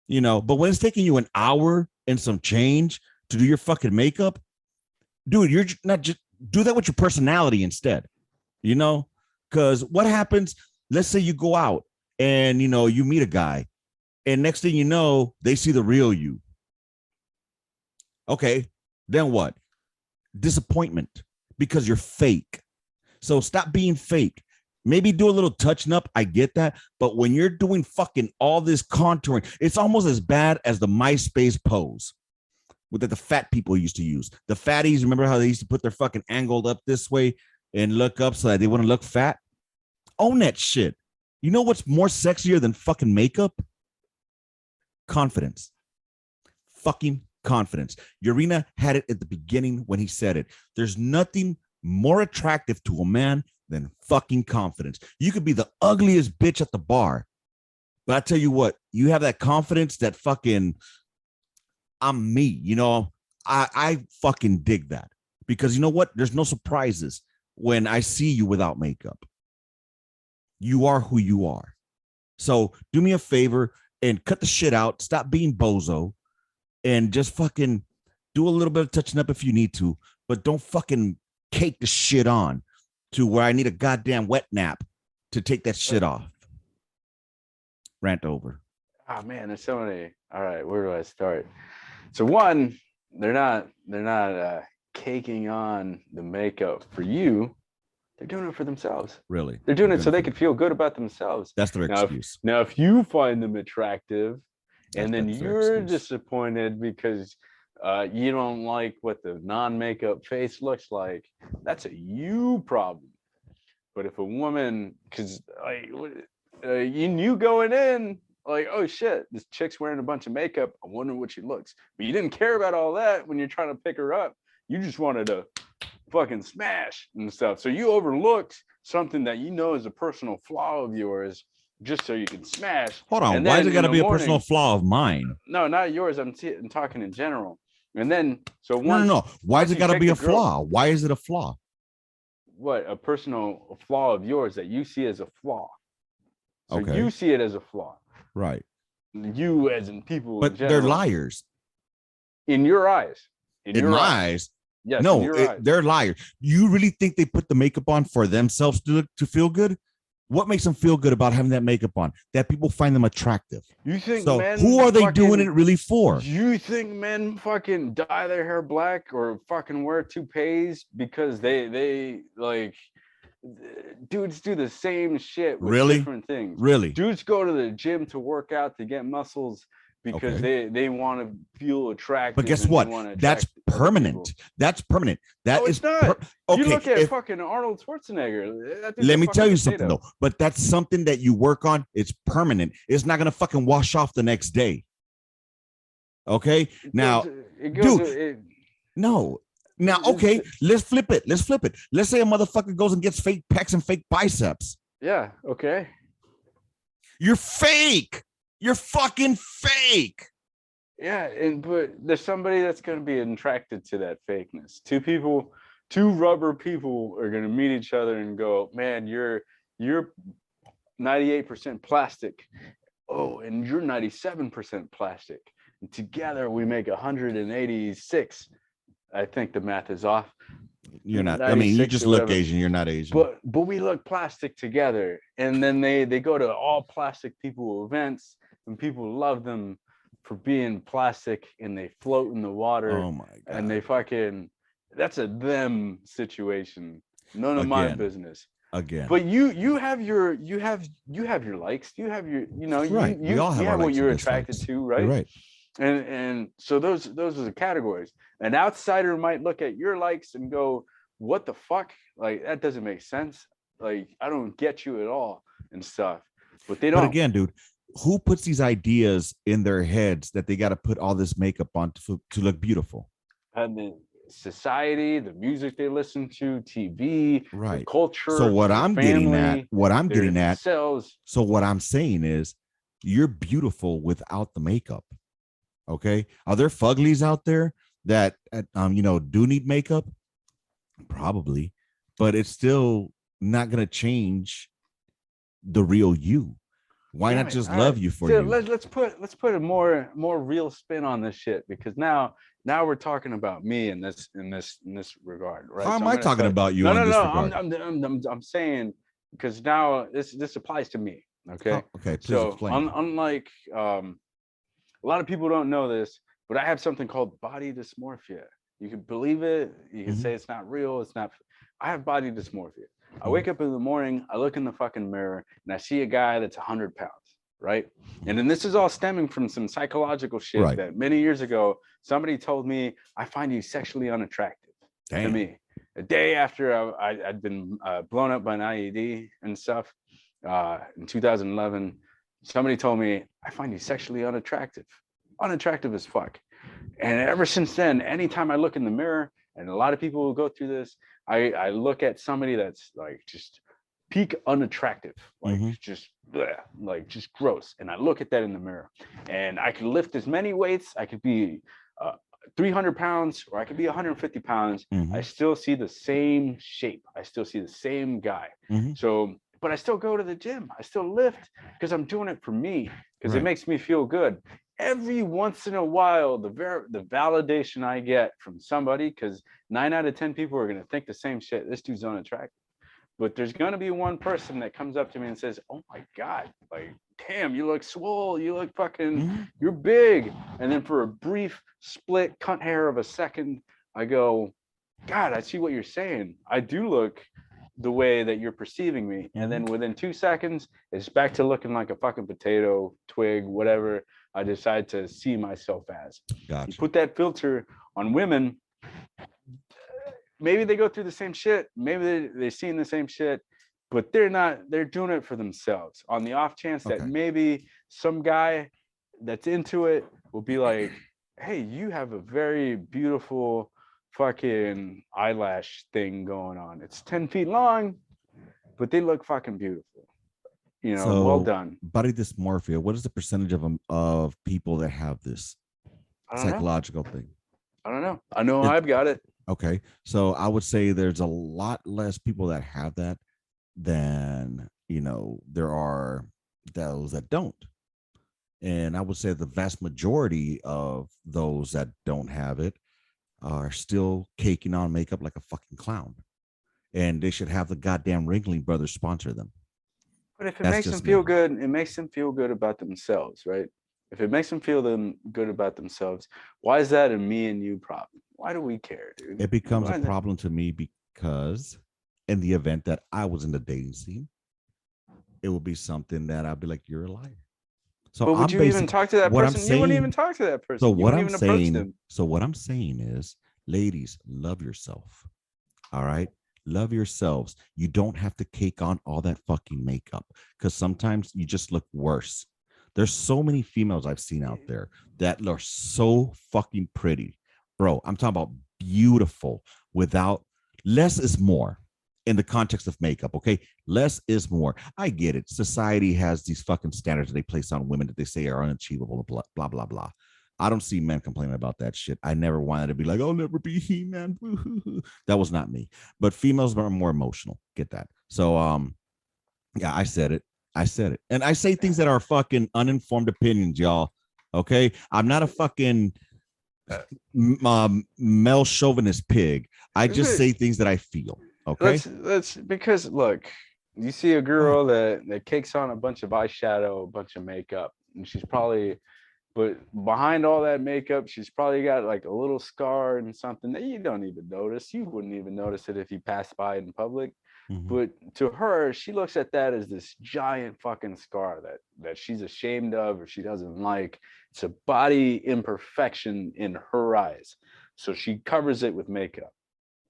But when it's taking you an hour and some change to do your fucking makeup, dude, you're not just do that with your personality instead. Because what happens? Let's say you go out and you meet a guy, and next thing you know, they see the real you. Okay, then what? Disappointment, because you're fake. So stop being fake. Maybe do a little touching up. I get that. But when you're doing fucking all this contouring, it's almost as bad as the MySpace pose that the fat people used to use. The fatties, remember how they used to put their fucking angled up this way and look up so that they wouldn't look fat? Own that shit. You know what's more sexier than fucking makeup? Confidence. Fucking confidence. Urena had it at the beginning when he said it. There's nothing more attractive to a man than fucking confidence. You could be the ugliest bitch at the bar, but I tell you what, you have that confidence that fucking I'm me. I fucking dig that, because you know what? There's no surprises when I see you without makeup. You are who you are. So do me a favor and cut the shit out. Stop being bozo and just fucking do a little bit of touching up if you need to, but don't fucking cake the shit on to where I need a goddamn wet nap to take that shit off. Rant over. Oh man, there's so many. All right, where do I start? So one, they're not caking on the makeup for you. They're doing it for themselves. Really? They're doing it so they could feel good about themselves. That's their excuse. Now, if you find them attractive, and then you're disappointed because you don't like what the non-makeup face looks like, that's a you problem. But if a woman, because you going in like, oh shit, this chick's wearing a bunch of makeup, I wonder what she looks. But you didn't care about all that when you're trying to pick her up. You just wanted to fucking smash and stuff. So you overlooked something that is a personal flaw of yours just so you can smash. Hold on, why is it got to be a personal flaw of mine? No, not yours. I'm talking in general. And then, so no. Why is it got to be a flaw? Why is it a flaw? What? A personal flaw of yours that you see as a flaw. So okay. You see it as a flaw. Right. You as in people. But they're liars. In your eyes. In my eyes. Yes. No, they're liars. You really think they put the makeup on for themselves to feel good? What makes them feel good about having that makeup on? That people find them attractive. You think so? Men who are they doing it really for? You think men fucking dye their hair black or fucking wear toupees because they like dudes do the same shit with different things. Really? Dudes go to the gym to work out to get muscles because they want to feel attractive. But guess what? That's permanent. That's permanent. That is not. Okay. You look at fucking Arnold Schwarzenegger. Let me tell you something though. But that's something that you work on. It's permanent. It's not gonna fucking wash off the next day. Okay. Now, no. Now, okay, let's flip it. Let's say a motherfucker goes and gets fake pecs and fake biceps. Yeah. Okay. You're fake. You're fucking fake. Yeah, but there's somebody that's going to be attracted to that fakeness. Two rubber people are going to meet each other and go, man, you're 98% plastic. Oh, and you're 97% plastic. And together we make 186. I think the math is off. You're not. I mean, you just look Asian. You're not Asian. But we look plastic together. And then they go to all plastic people events and people love them for being plastic and they float in the water. Oh my God. And they fucking, that's a them situation. None of my business. Again. But you have your likes. You have your, right. We all have, you our have what likes you're and attracted dislikes. to, right? You're right. And so those are the categories. An outsider might look at your likes and go, what the fuck? Like, that doesn't make sense. Like, I don't get you at all and stuff. But they don't. But again, dude, who puts these ideas in their heads that they got to put all this makeup on to look beautiful? And the society, the music they listen to, TV, right, the culture. So what I'm getting at, themselves. So what I'm saying is, you're beautiful without the makeup. Okay, are there fuglies out there that do need makeup? Probably, but it's still not gonna change the real you. Why not just love you for you? Let's put a more real spin on this shit, because now we're talking about me in this regard, right? How am I talking about you? I'm saying, because now this applies to me. Okay. Okay. Please explain. Unlike a lot of people don't know this, but I have something called body dysmorphia. You can believe it. You can say it's not real. It's not. I have body dysmorphia. I wake up in the morning, I look in the fucking mirror, and I see a guy that's 100 pounds, right? And then this is all stemming from some psychological shit that many years ago, somebody told me, I find you sexually unattractive. To me. A day after I'd been blown up by an IED and stuff in 2011, somebody told me, I find you sexually unattractive. Unattractive as fuck. And ever since then, anytime I look in the mirror, and a lot of people will go through this, I look at somebody that's like just peak unattractive, like just gross. And I look at that in the mirror, and I can lift as many weights. I could be 300 pounds, or I could be 150 pounds. I still see the same shape. I still see the same guy. So, but I still go to the gym. I still lift because I'm doing it for me, because it makes me feel good. Every once in a while, the validation I get from somebody, because 9 out of 10 people are going to think the same shit. This dude's unattractive. But there's going to be one person that comes up to me and says, oh my God, like, damn, you look swole. You look fucking, you're big. And then for a brief split cunt hair of a second, I go, God, I see what you're saying. I do look the way that you're perceiving me. And then within 2 seconds, it's back to looking like a fucking potato, twig, whatever I decide to see myself as. Gotcha. You put that filter on women, maybe they go through the same shit, maybe they're seeing the same shit, but they're doing it for themselves, on the off chance that maybe some guy that's into it will be like, hey, you have a very beautiful fucking eyelash thing going on. It's 10 feet long, but they look fucking beautiful. So, well done. Body dysmorphia, what is the percentage of people that have this psychological thing? I don't know. I know I've got it. Okay. So I would say there's a lot less people that have that than, there are those that don't. And I would say the vast majority of those that don't have it are still caking on makeup like a fucking clown. And they should have the goddamn Ringling Brothers sponsor them. But if it makes them feel good, it makes them feel good about themselves, right? If it makes them feel good about themselves, why is that a me and you problem? Why do we care, dude? It becomes a problem to me because in the event that I was in the dating scene, it would be something that I'd be like, you're a liar. So but would you even talk to that person? You wouldn't even talk to that person. So what I'm saying is, ladies, love yourself. All right? Love yourselves. You don't have to cake on all that fucking makeup, because sometimes you just look worse. There's so many females I've seen out there that are so fucking pretty. Bro, I'm talking about beautiful without, less is more in the context of makeup, okay? Less is more. I get it. Society has these fucking standards that they place on women that they say are unachievable, blah, blah, blah, blah. I don't see men complaining about that shit. I never wanted to be like, I'll never be He-Man. That was not me. But females are more emotional. Get that. So, yeah, I said it. And I say things that are fucking uninformed opinions, y'all. Okay? I'm not a fucking male chauvinist pig. I just say things that I feel. Okay? Let's because, look, you see a girl that cakes on a bunch of eyeshadow, a bunch of makeup, and she's probably But behind all that makeup, she's probably got like a little scar and something that you don't even notice. You wouldn't even notice it if you passed by it in public. Mhm. But to her, she looks at that as this giant fucking scar that she's ashamed of or she doesn't like. It's a body imperfection in her eyes. So she covers it with makeup.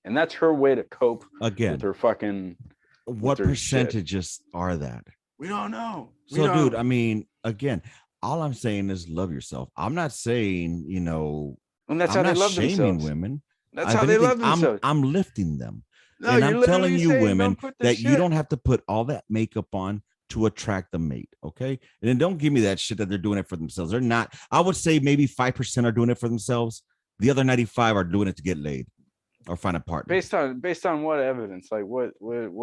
And that's her way to cope with Again, her fucking with what her shit. percentages are that? We don't know. We So, dude, don't. I mean, again, all I'm saying is love yourself. I'm not saying, And that's I'm how they not love shaming themselves. women. That's If how they anything, love I'm themselves. I'm lifting them. No, And you're I'm telling literally you, saying women, don't put this that you shit. don't have to put all that makeup on to attract the mate. Okay. And then don't give me that shit that they're doing it for themselves. They're not. I would say maybe 5% are doing it for themselves. The other 95 are doing it to get laid or find a partner. Based on what evidence? Like what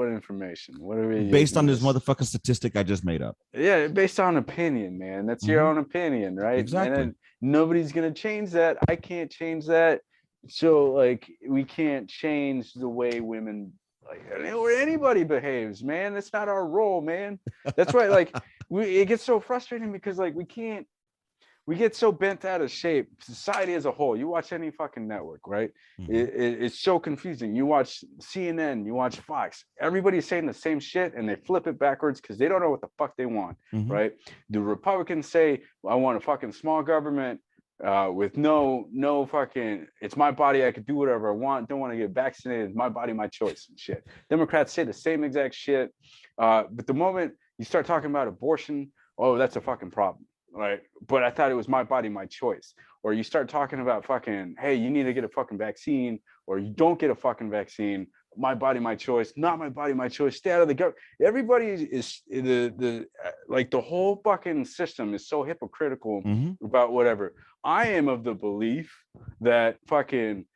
information? What are we Based using on this this? motherfucking statistic I just made up. Yeah, based on opinion, man. That's your Mhm. own opinion, right? And Exactly. then nobody's gonna change that. I can't change that. So like we can't change the way women like or anybody behaves, man. That's not our role, man. That's why like it gets so frustrating because like we get so bent out of shape, society as a whole. You watch any fucking network, right? It's so confusing. You watch CNN, you watch Fox, everybody's saying the same shit and they flip it backwards because they don't know what the fuck they want, Mhm. right? The Republicans say, I want a fucking small government with no fucking, it's my body, I could do whatever I want, don't want to get vaccinated, it's my body, my choice and shit. Democrats say the same exact shit. But the moment you start talking about abortion, oh, that's a fucking problem. Right. But I thought it was my body, my choice. Or you start talking about fucking, hey, you need to get a fucking vaccine, or you don't get a fucking vaccine. My body, my choice. Not my body, my choice. Stay out of the government. Everybody is the like the whole fucking system is so hypocritical about whatever. I am of the belief that fucking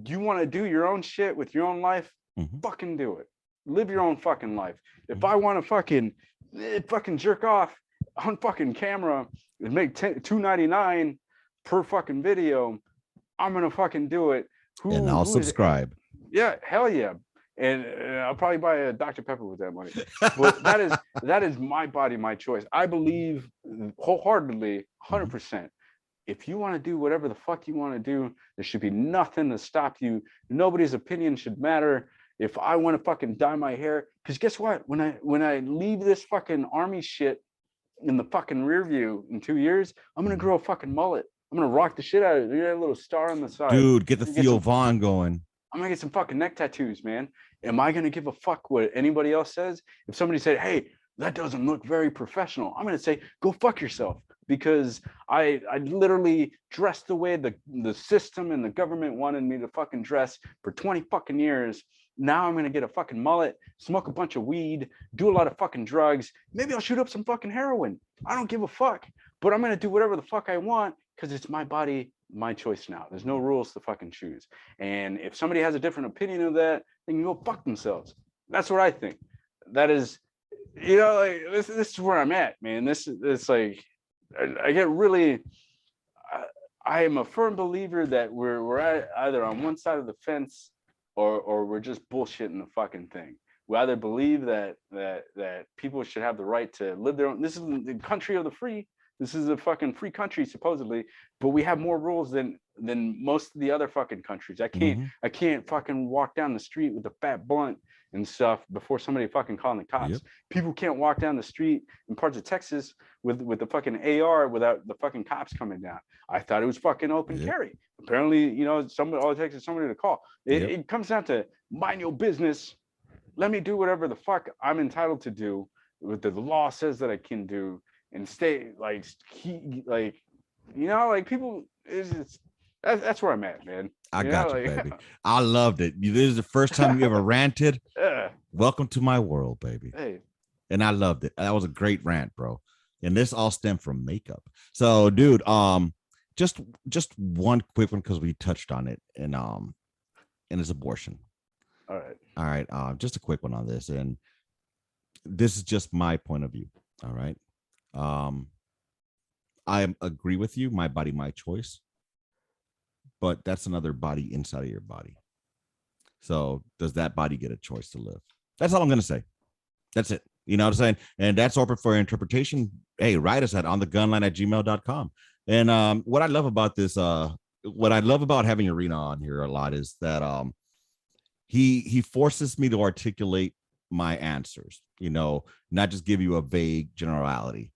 you want to do your own shit with your own life, fucking do it. Live your own fucking life. If I want to fucking jerk off on fucking camera and make $2.99 per fucking video, I'm gonna fucking do it. And I'll subscribe. Yeah, hell yeah. And I'll probably buy a Dr. Pepper with that money. But that is my body, my choice. I believe wholeheartedly, 100%. If you want to do whatever the fuck you want to do, there should be nothing to stop you. Nobody's opinion should matter. If I want to fucking dye my hair, because guess what? When I leave this fucking army shit in the fucking rear view in 2 years, I'm gonna grow a fucking mullet. I'm gonna rock the shit out of it. You got a little star on the side. Dude, get the Theo Vaughn going. I'm gonna get some fucking neck tattoos, man. Am I gonna give a fuck what anybody else says? If somebody said, hey, that doesn't look very professional, I'm gonna say, go fuck yourself. Because I literally dressed the way the system and the government wanted me to fucking dress for 20 fucking years. Now I'm gonna get a fucking mullet, smoke a bunch of weed, do a lot of fucking drugs. Maybe I'll shoot up some fucking heroin. I don't give a fuck. But I'm gonna do whatever the fuck I want because it's my body, my choice now. There's no rules to fucking choose. And if somebody has a different opinion of that, they can go fuck themselves. That's what I think. That is, like this is where I'm at, man. This is like I get really. I am a firm believer that we're either on one side of the fence or we're just bullshitting the fucking thing. We either believe that people should have the right to live their own. This is the country of the free. This is a fucking free country supposedly, but we have more rules than most of the other fucking countries. I can't fucking walk down the street with a fat blunt and stuff before somebody fucking calling the cops. Yep. People can't walk down the street in parts of Texas with the fucking AR without the fucking cops coming down. I thought it was fucking open carry. Apparently, somebody, all it takes is somebody to call. It comes down to mind your business. Let me do whatever the fuck I'm entitled to do, what the law says that I can do, and stay people. That's where I'm at, man. I got you, baby. I loved it. This is the first time you ever ranted. Welcome to my world, baby. Hey. And I loved it. That was a great rant, bro. And this all stemmed from makeup. So, dude, just one quick one because we touched on it, and it's abortion. All right. Just a quick one on this, and this is just my point of view. All right. I agree with you. My body, my choice. But that's another body inside of your body. So does that body get a choice to live? That's all I'm going to say. That's it. You know what I'm saying? And that's open for interpretation. Hey, write us at onthegunline@gmail.com. And what I love about this, what I love about having Urena on here a lot is that he forces me to articulate my answers, not just give you a vague generality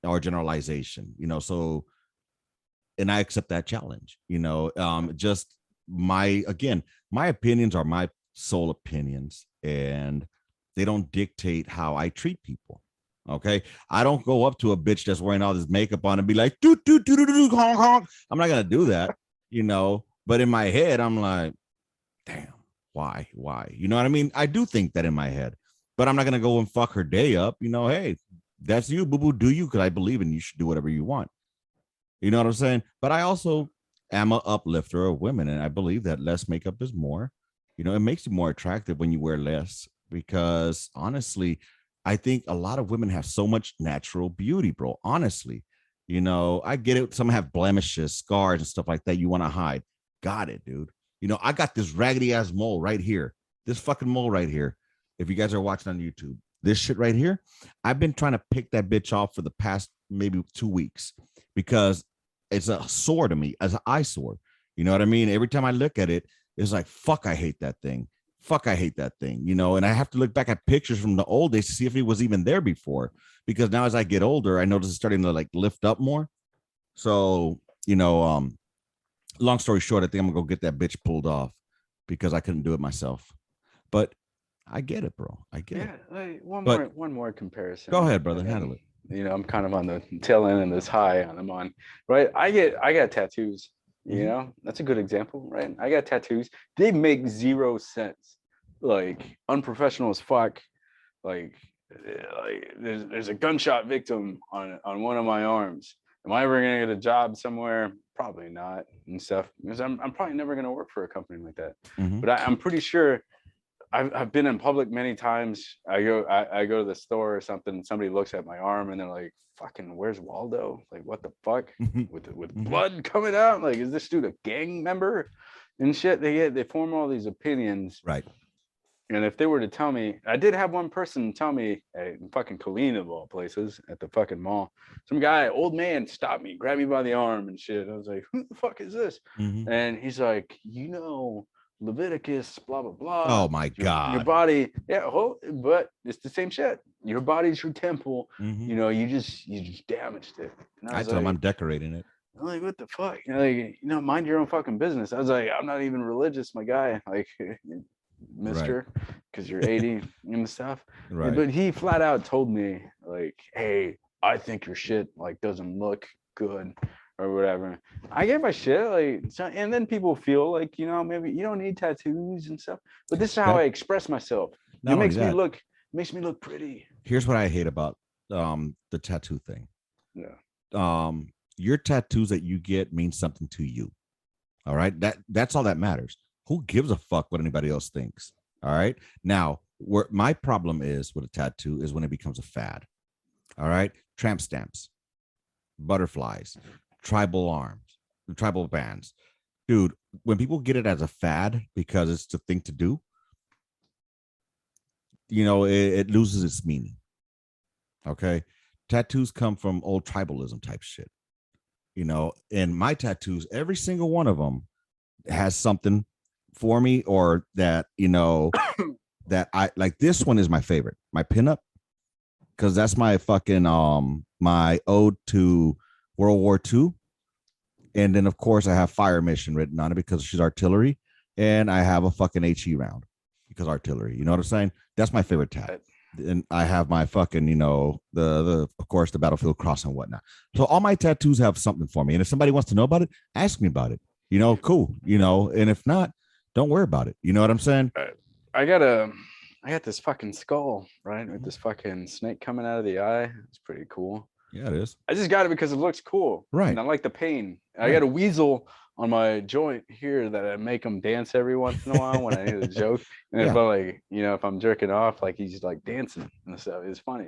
or generalization, so, and I accept that challenge, just my opinions are my sole opinions, and they don't dictate how I treat people. Okay. I don't go up to a bitch that's wearing all this makeup on and be like, doo, doo, doo, doo, doo, honk, honk. I'm not going to do that, but in my head, I'm like, damn, why? You know what I mean? I do think that in my head, but I'm not going to go and fuck her day up. Hey, that's you, boo boo, do you? Because I believe in you should do whatever you want. You know what I'm saying? But I also am an uplifter of women, and I believe that less makeup is more. It makes you more attractive when you wear less, because honestly, I think a lot of women have so much natural beauty, bro. Honestly, I get it. Some have blemishes, scars, and stuff like that you want to hide. Got it, dude. I got this raggedy ass mole right here. This fucking mole right here. If you guys are watching on YouTube, this shit right here, I've been trying to pick that bitch off for the past maybe 2 weeks, because it's a sore to me, as an eyesore. You know what I mean? Every time I look at it, it's like, fuck, I hate that thing. Fuck, I hate that thing. And I have to look back at pictures from the old days to see if it was even there before. Because now as I get older, I notice it's starting to like lift up more. So, long story short, I think I'm gonna go get that bitch pulled off, because I couldn't do it myself. But I get it, bro. I get it. Like one more comparison. Go ahead, brother. And Handle it. I'm kind of on the tail end of this high I'm on, right? I got tattoos. That's a good example, right? I got tattoos. They make zero sense. Like unprofessional as fuck. Like there's a gunshot victim on one of my arms. Am I ever gonna get a job somewhere? Probably not, and stuff, because I'm probably never gonna work for a company like that. Mm-hmm. But I'm pretty sure I've been in public many times. I go to the store or something. Somebody looks at my arm and they're like, "Fucking, where's Waldo? Like, what the fuck? With blood coming out? Like, is this dude a gang member?" And shit. They form all these opinions. Right. And if they were to tell me, I did have one person tell me, fucking Colleen of all places, at the fucking mall, some guy, old man, stopped me, grabbed me by the arm and shit. I was like, "Who the fuck is this?" Mm-hmm. And he's like, Leviticus, blah blah blah. Oh my God. Your body, yeah, but it's the same shit. Your body's your temple. Mm-hmm. You just damaged it. And I tell him I'm decorating it. I'm like, what the fuck? Mind your own fucking business. I was like, I'm not even religious, my guy. Like, mister, because you're 80 and stuff. Right. But he flat out told me, like, hey, I think your shit like doesn't look good or whatever. I get my shit, like, so, and then people feel like, maybe you don't need tattoos and stuff, but this is how I express myself. It makes me look pretty. Here's what I hate about the tattoo thing. Yeah. Your tattoos that you get mean something to you. All right. That's all that matters. Who gives a fuck what anybody else thinks? All right. Now, where my problem is with a tattoo is when it becomes a fad. All right. Tramp stamps, butterflies, tribal arms, tribal bands. Dude, when people get it as a fad because it's the thing to do, it loses its meaning. Okay. Tattoos come from old tribalism type shit. And my tattoos, every single one of them has something for me, or that, that I like. This one is my favorite, my pinup, because that's my fucking my ode to World War II. And then of course I have fire mission written on it because she's artillery, and I have a fucking HE round because artillery. You know what I'm saying? That's my favorite tat. And I have my fucking, the of course the battlefield cross and whatnot. So all my tattoos have something for me, and if somebody wants to know about it, ask me about it. Cool. And if not, don't worry about it. You know what I'm saying? I got this fucking skull, right, with this fucking snake coming out of the eye. It's pretty cool. Yeah, it is. I just got it because it looks cool. Right. And I like the pain. Right. I got a weasel on my joint here that I make him dance every once in a while when I need a joke. And if I like, if I'm jerking off, like he's like dancing and stuff. It's funny.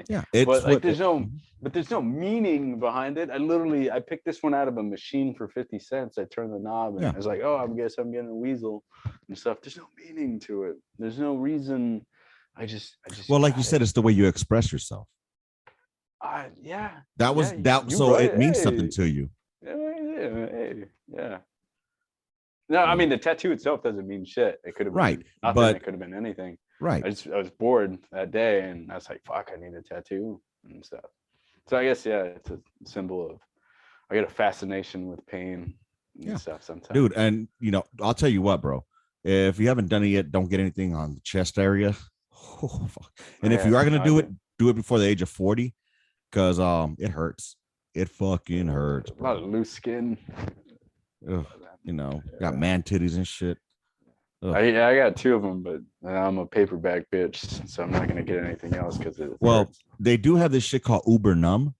Yeah. But like there's no meaning behind it. I picked this one out of a machine for 50 cents. I turned the knob and I was like, oh, I guess I'm getting a weasel and stuff. There's no meaning to it. There's no reason. I just well, like you said, it's the way you express yourself. Yeah. That was that. You So right. it means something Hey. to you. Yeah. No, I mean the tattoo itself doesn't mean shit. It could have Right, been nothing. but It could have been anything. right. I was bored that day, and I was like, "Fuck, I need a tattoo and stuff." So I guess it's a symbol of. I get a fascination with pain and stuff sometimes, dude. And I'll tell you what, bro. If you haven't done it yet, don't get anything on the chest area. Oh, fuck. And if you are gonna do it before the age of 40, because it hurts. It fucking hurts, bro. A lot of loose skin. Ugh, got man titties and shit. I got 2 of them, but I'm a paperback bitch, so I'm not gonna get anything else because it hurts. They do have this shit called Uber Numb,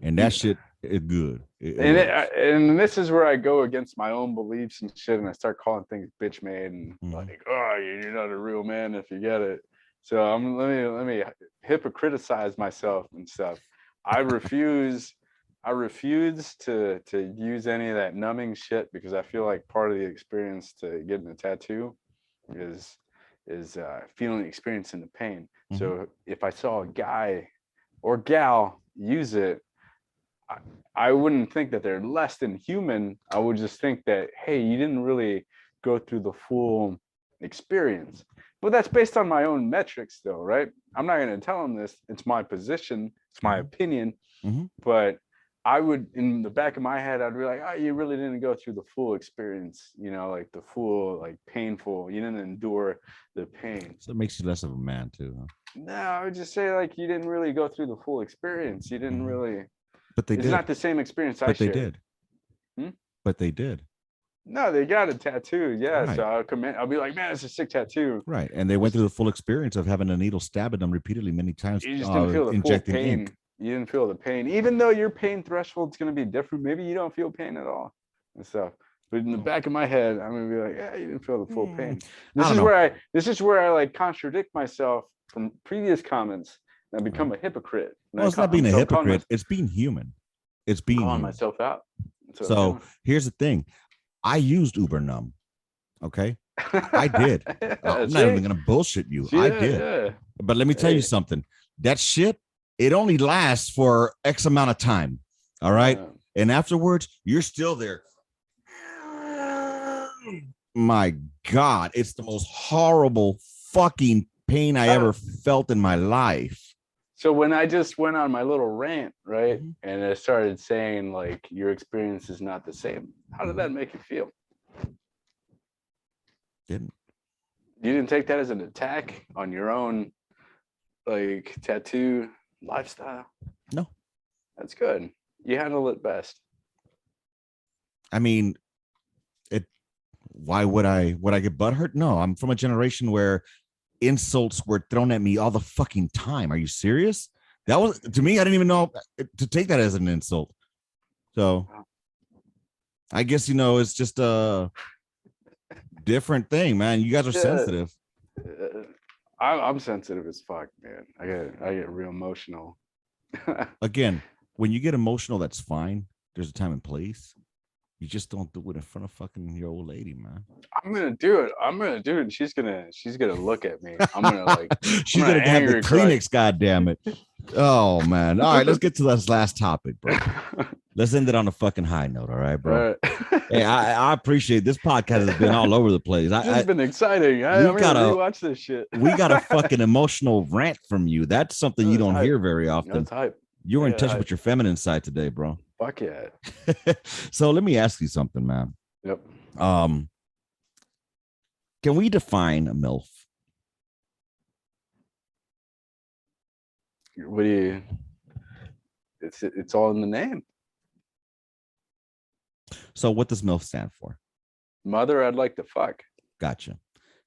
and that shit is good. And this is where I go against my own beliefs and shit, and I start calling things bitch made and like, oh, you're not a real man if you get it. So let me hypocritize myself and stuff. I refuse to use any of that numbing shit because I feel like part of the experience to getting a tattoo is feeling the experience in the pain. So if I saw a guy or gal use it, I wouldn't think that they're less than human. I would just think that, hey, you didn't really go through the full experience. But that's based on my own metrics, though, right? I'm not going to tell them this. It's my position. It's my opinion. But I would, in the back of my head, I'd be like, oh, you really didn't go through the full experience, like the full, like painful. You didn't endure the pain. So it makes you less of a man, too. Huh? No, I would just say, like, you didn't really go through the full experience. You didn't really. But they did. It's not the same experience I shared. But they did. But they did. No, they got a tattoo. Yeah. Right. So I'll be like, man, it's a sick tattoo. Right. And they went through the full experience of having a needle stabbed at them repeatedly many times. You just didn't feel the full pain. Ink. You didn't feel the pain. Even though your pain threshold is going to be different, maybe you don't feel pain at all and stuff. But in the back of my head, I'm going to be like, yeah, you didn't feel the full pain. This is where I like contradict myself from previous comments. I become a hypocrite. Well, it's not being a hypocrite. It's being human. It's being calling myself out. So here's the thing. I used Uber Numb. Okay. I did. I'm not even going to bullshit you. I did. Yeah. But let me tell you something. That shit, it only lasts for X amount of time. All right. Yeah. And afterwards, you're still there. My God. It's the most horrible fucking pain I ever felt in my life. So when I just went on my little rant, right, and I started saying like your experience is not the same, how did that make you feel? You didn't take that as an attack on your own like tattoo lifestyle? No. That's good. You handle it best. I mean, why would I get butthurt? No, I'm from a generation where insults were thrown at me all the fucking time. Are you serious? That was, to me, I didn't even know to take that as an insult. So I guess, it's just a different thing, man. You guys are sensitive. I'm sensitive as fuck, man. I get real emotional. Again, when you get emotional, that's fine. There's a time and place. You just don't do it in front of fucking your old lady, man. I'm gonna do it. And she's gonna look at me. I'm gonna like. She's gonna have the Kleenex. God damn it! Oh man! All right, let's get to this last topic, bro. Let's end it on a fucking high note, all right, bro? All right. Hey, I appreciate this podcast has been all over the place. It's been exciting. I'm gonna rewatch this shit. We got a fucking emotional rant from you. That's something you don't hear very often. That's hype. You were in touch with your feminine side today, bro. Fuck yeah. So let me ask you something, man. Yep. Can we define a MILF? What do you? It's all in the name. So what does MILF stand for? Mother, I'd like to fuck. Gotcha.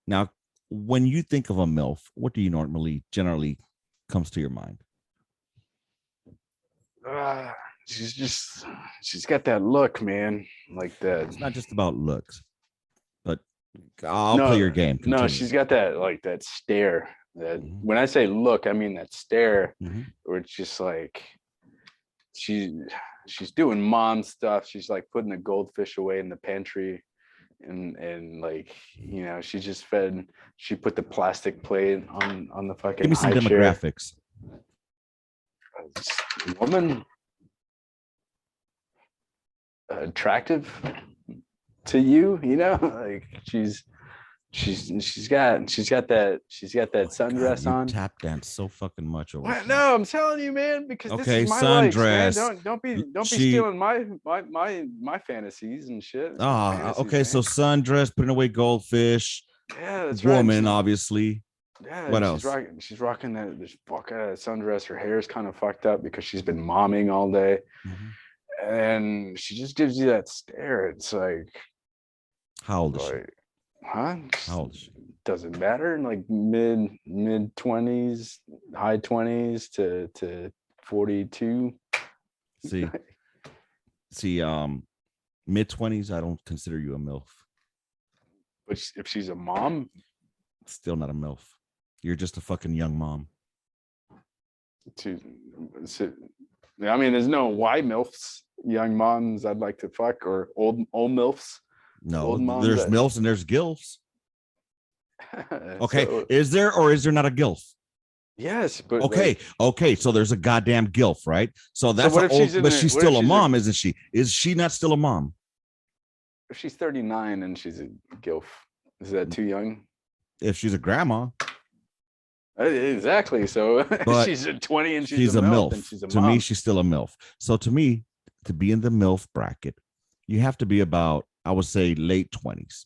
Now, when you think of a MILF, what do you generally comes to your mind? She's got that look, man. Like that. It's not just about looks, but I'll play your game. Continue. No, she's got that stare. That when I say look, I mean that stare, where it's just like she's doing mom stuff. She's like putting the goldfish away in the pantry, and like she just fed. She put the plastic plate on the fucking. Give me some demographics. woman attractive to you, you know, like she's got that sundress on. Tap dance so fucking much over. What? No, I'm telling you, man, because this Okay, is my likes, man. sundress. Don't be stealing my fantasies and shit. Okay, so sundress, putting away goldfish. Yeah, that's woman, right. obviously. Yeah, what else? She's rocking that this fuck out of sundress. Her hair is kind of fucked up because she's been momming all day. And she just gives you that stare. It's like, how old is she? Huh? How old is she? Doesn't matter. Like mid 20s, high 20s to 42. See, mid 20s, I don't consider you a MILF. But if she's a mom, still not a MILF. You're just a fucking young mom. I mean, there's no Y MILFs, young moms I'd like to fuck, or old MILFs. No, old moms there's MILFs and there's GILFs. Okay, so, is there or is there not a GILF? Yes, but okay, so there's a goddamn GILF, right? So that's but she's still a mom, isn't she? Is she not still a mom? If she's 39 and she's a GILF, is that too young? If she's a grandma. Exactly. So she's a 20 and she's a MILF. And she's a to mom. Me, she's still a MILF. So to me, to be in the MILF bracket, you have to be about, I would say, late 20s,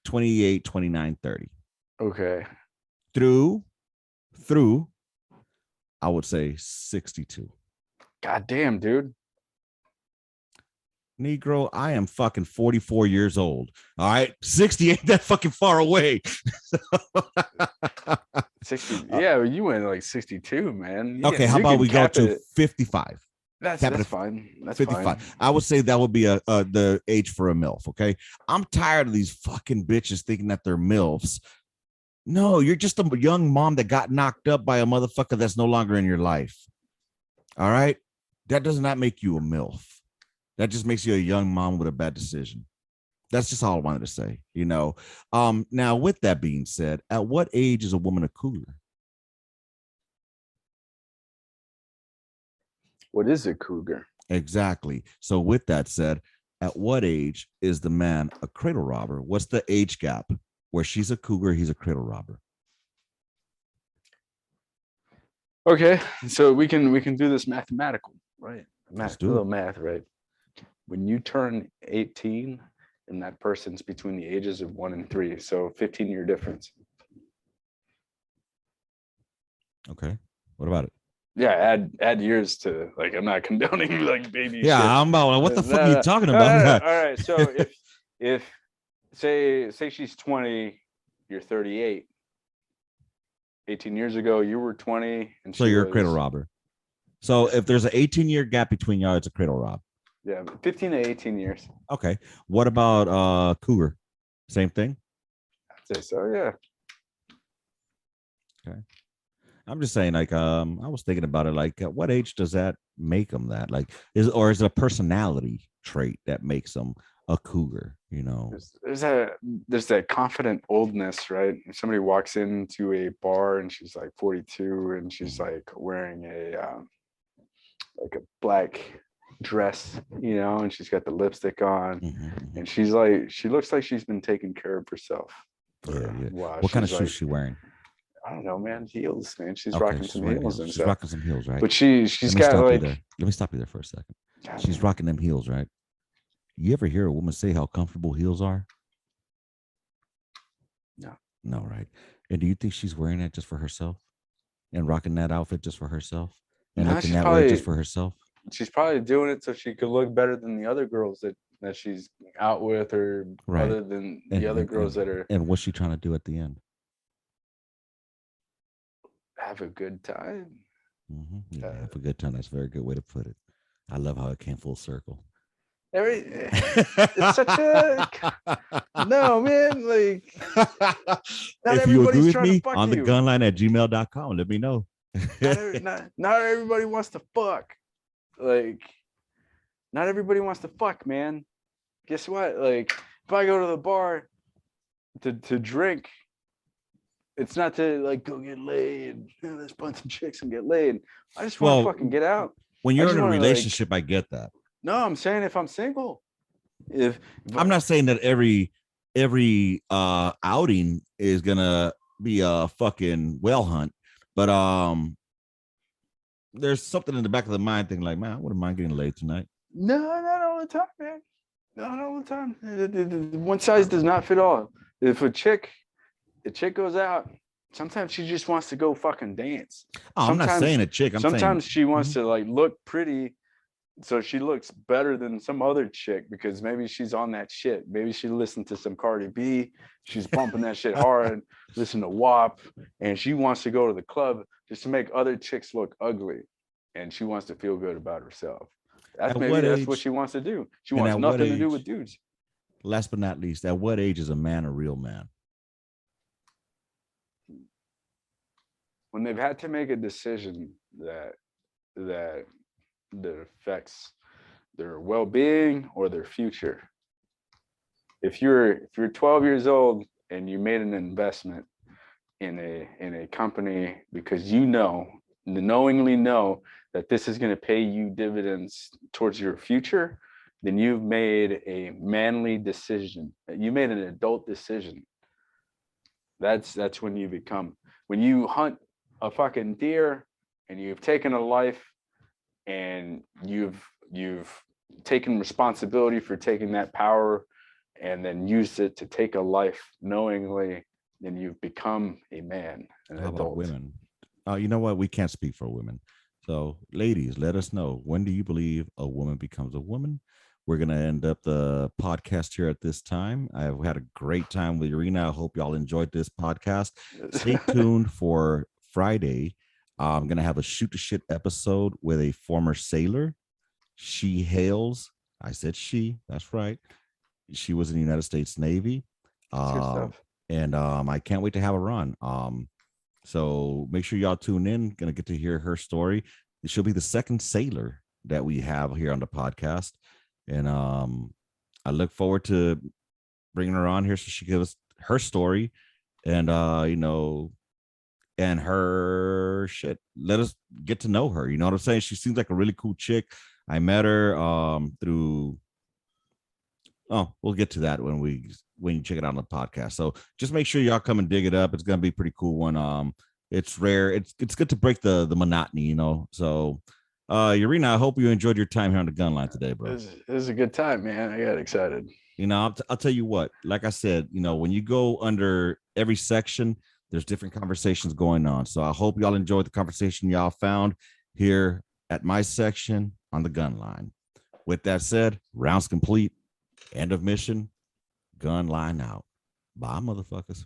28, 29, 30. Okay. Through, I would say 62. God damn, dude. Negro, I am fucking 44 years old. All right. 60 ain't that fucking far away. 60. Yeah, you went like 62, man. Okay, how about we go to 55? That's fine. That's 55. Fine. I would say that would be the age for a MILF. Okay. I'm tired of these fucking bitches thinking that they're MILFs. No, you're just a young mom that got knocked up by a motherfucker that's no longer in your life. All right. That does not make you a MILF. That just makes you a young mom with a bad decision. That's just all I wanted to say, you know. Now, with that being said, at what age is a woman a cougar? What is a cougar? Exactly. So with that said, at what age is the man a cradle robber? What's the age gap where she's a cougar, he's a cradle robber? Okay, so we can do this mathematical, right? Little math, right? When you turn 18 and that person's between the ages of 1 and 3, so 15-year difference. Okay, what about it? Yeah, add years to, like, I'm not condoning like baby shit. I'm about, what the fuck are you talking about? All right, so if say she's 20, you're 38. 18 years ago you were 20 and so you're a cradle robber. So if there's an 18-year gap between y'all, it's a cradle rob. Yeah, 15 to 18 years. Okay. What about cougar? Same thing? I'd say so, yeah. Okay. I'm just saying, like, I was thinking about it, like, at what age does that make them that? Like, is it a personality trait that makes them a cougar, you know? There's that confident oldness, right? If somebody walks into a bar and she's like 42 and she's like wearing a black dress, you know, and she's got the lipstick on, and she looks like she's been taking care of herself. What kind of shoes is she wearing? I don't know, man. Heels, man. She's rocking some heels and stuff. She's rocking some heels, right? But she's got like. Let me stop you there for a second. She's rocking them heels, right? You ever hear a woman say how comfortable heels are? No, right? And do you think she's wearing that just for herself, and rocking that outfit just for herself, and looking that way just for herself? She's probably doing it so she could look better than the other girls that she's out with, or other than the other girls that are. And what's she trying to do at the end? Have a good time. Yeah, have a good time. That's a very good way to put it. I love how it came full circle. It's such a no, man. Like, if you agree with me, on the gunline at gmail.com, let me know. not everybody wants to fuck. Like, not everybody wants to fuck, man. Guess what? Like, if I go to the bar to drink, it's not to like go get laid. Let's punch some chicks and get laid. I just want to Well, fucking get out. when I you're just in a want to relationship, I get that. No, I'm saying if I'm single, if I'm not saying that every outing is gonna be a fucking whale hunt, but there's something in the back of the mind thinking like, man, I wouldn't mind getting laid tonight. No, not all the time, man. Not all the time. One size does not fit all. If a chick goes out, sometimes she just wants to go fucking dance. Oh, I'm not saying a chick. Sometimes she wants mm-hmm. to like look pretty, so she looks better than some other chick because maybe she's on that shit. Maybe she listened to some Cardi B. She's bumping that shit hard. Listen to WAP, and she wants to go to the club just to make other chicks look ugly, and she wants to feel good about herself. That's what she wants to do. She wants nothing to do with dudes. Last but not least, at what age is a man a real man? When they've had to make a decision that affects their well-being or their future. If you're 12 years old and you made an investment in a company because you knowingly know that this is going to pay you dividends towards your future, then you've made a manly decision. You made an adult decision. That's when you become. When you hunt a fucking deer and you've taken a life and you've taken responsibility for taking that power and then used it to take a life knowingly, then you've become a man, an How adult. about women? You know what? We can't speak for women. So, ladies, let us know, when do you believe a woman becomes a woman? We're going to end up the podcast here at this time. I've had a great time with Urena. I hope y'all enjoyed this podcast. Stay tuned for Friday. I'm going to have a shoot the shit episode with a former sailor. She hails. I said she. That's right. She was in the United States Navy. And I can't wait to have her on. So make sure y'all tune in. Gonna get to hear her story. She'll be the second sailor that we have here on the podcast, and I look forward to bringing her on here so she gives her story, and and her shit. Let us get to know her. You know what I'm saying? She seems like a really cool chick. I met her through. Oh, we'll get to that when you check it out on the podcast. So just make sure y'all come and dig it up. It's gonna be a pretty cool one. It's rare. It's good to break the monotony, you know. So Urena, I hope you enjoyed your time here on the Gunline today, bro. It was a good time, man. I got excited. You know, I'll tell you what, like I said, you know, when you go under every section, there's different conversations going on. So I hope y'all enjoyed the conversation y'all found here at my section on the Gunline. With that said, rounds complete. End of mission. Gunline out. Bye, motherfuckers.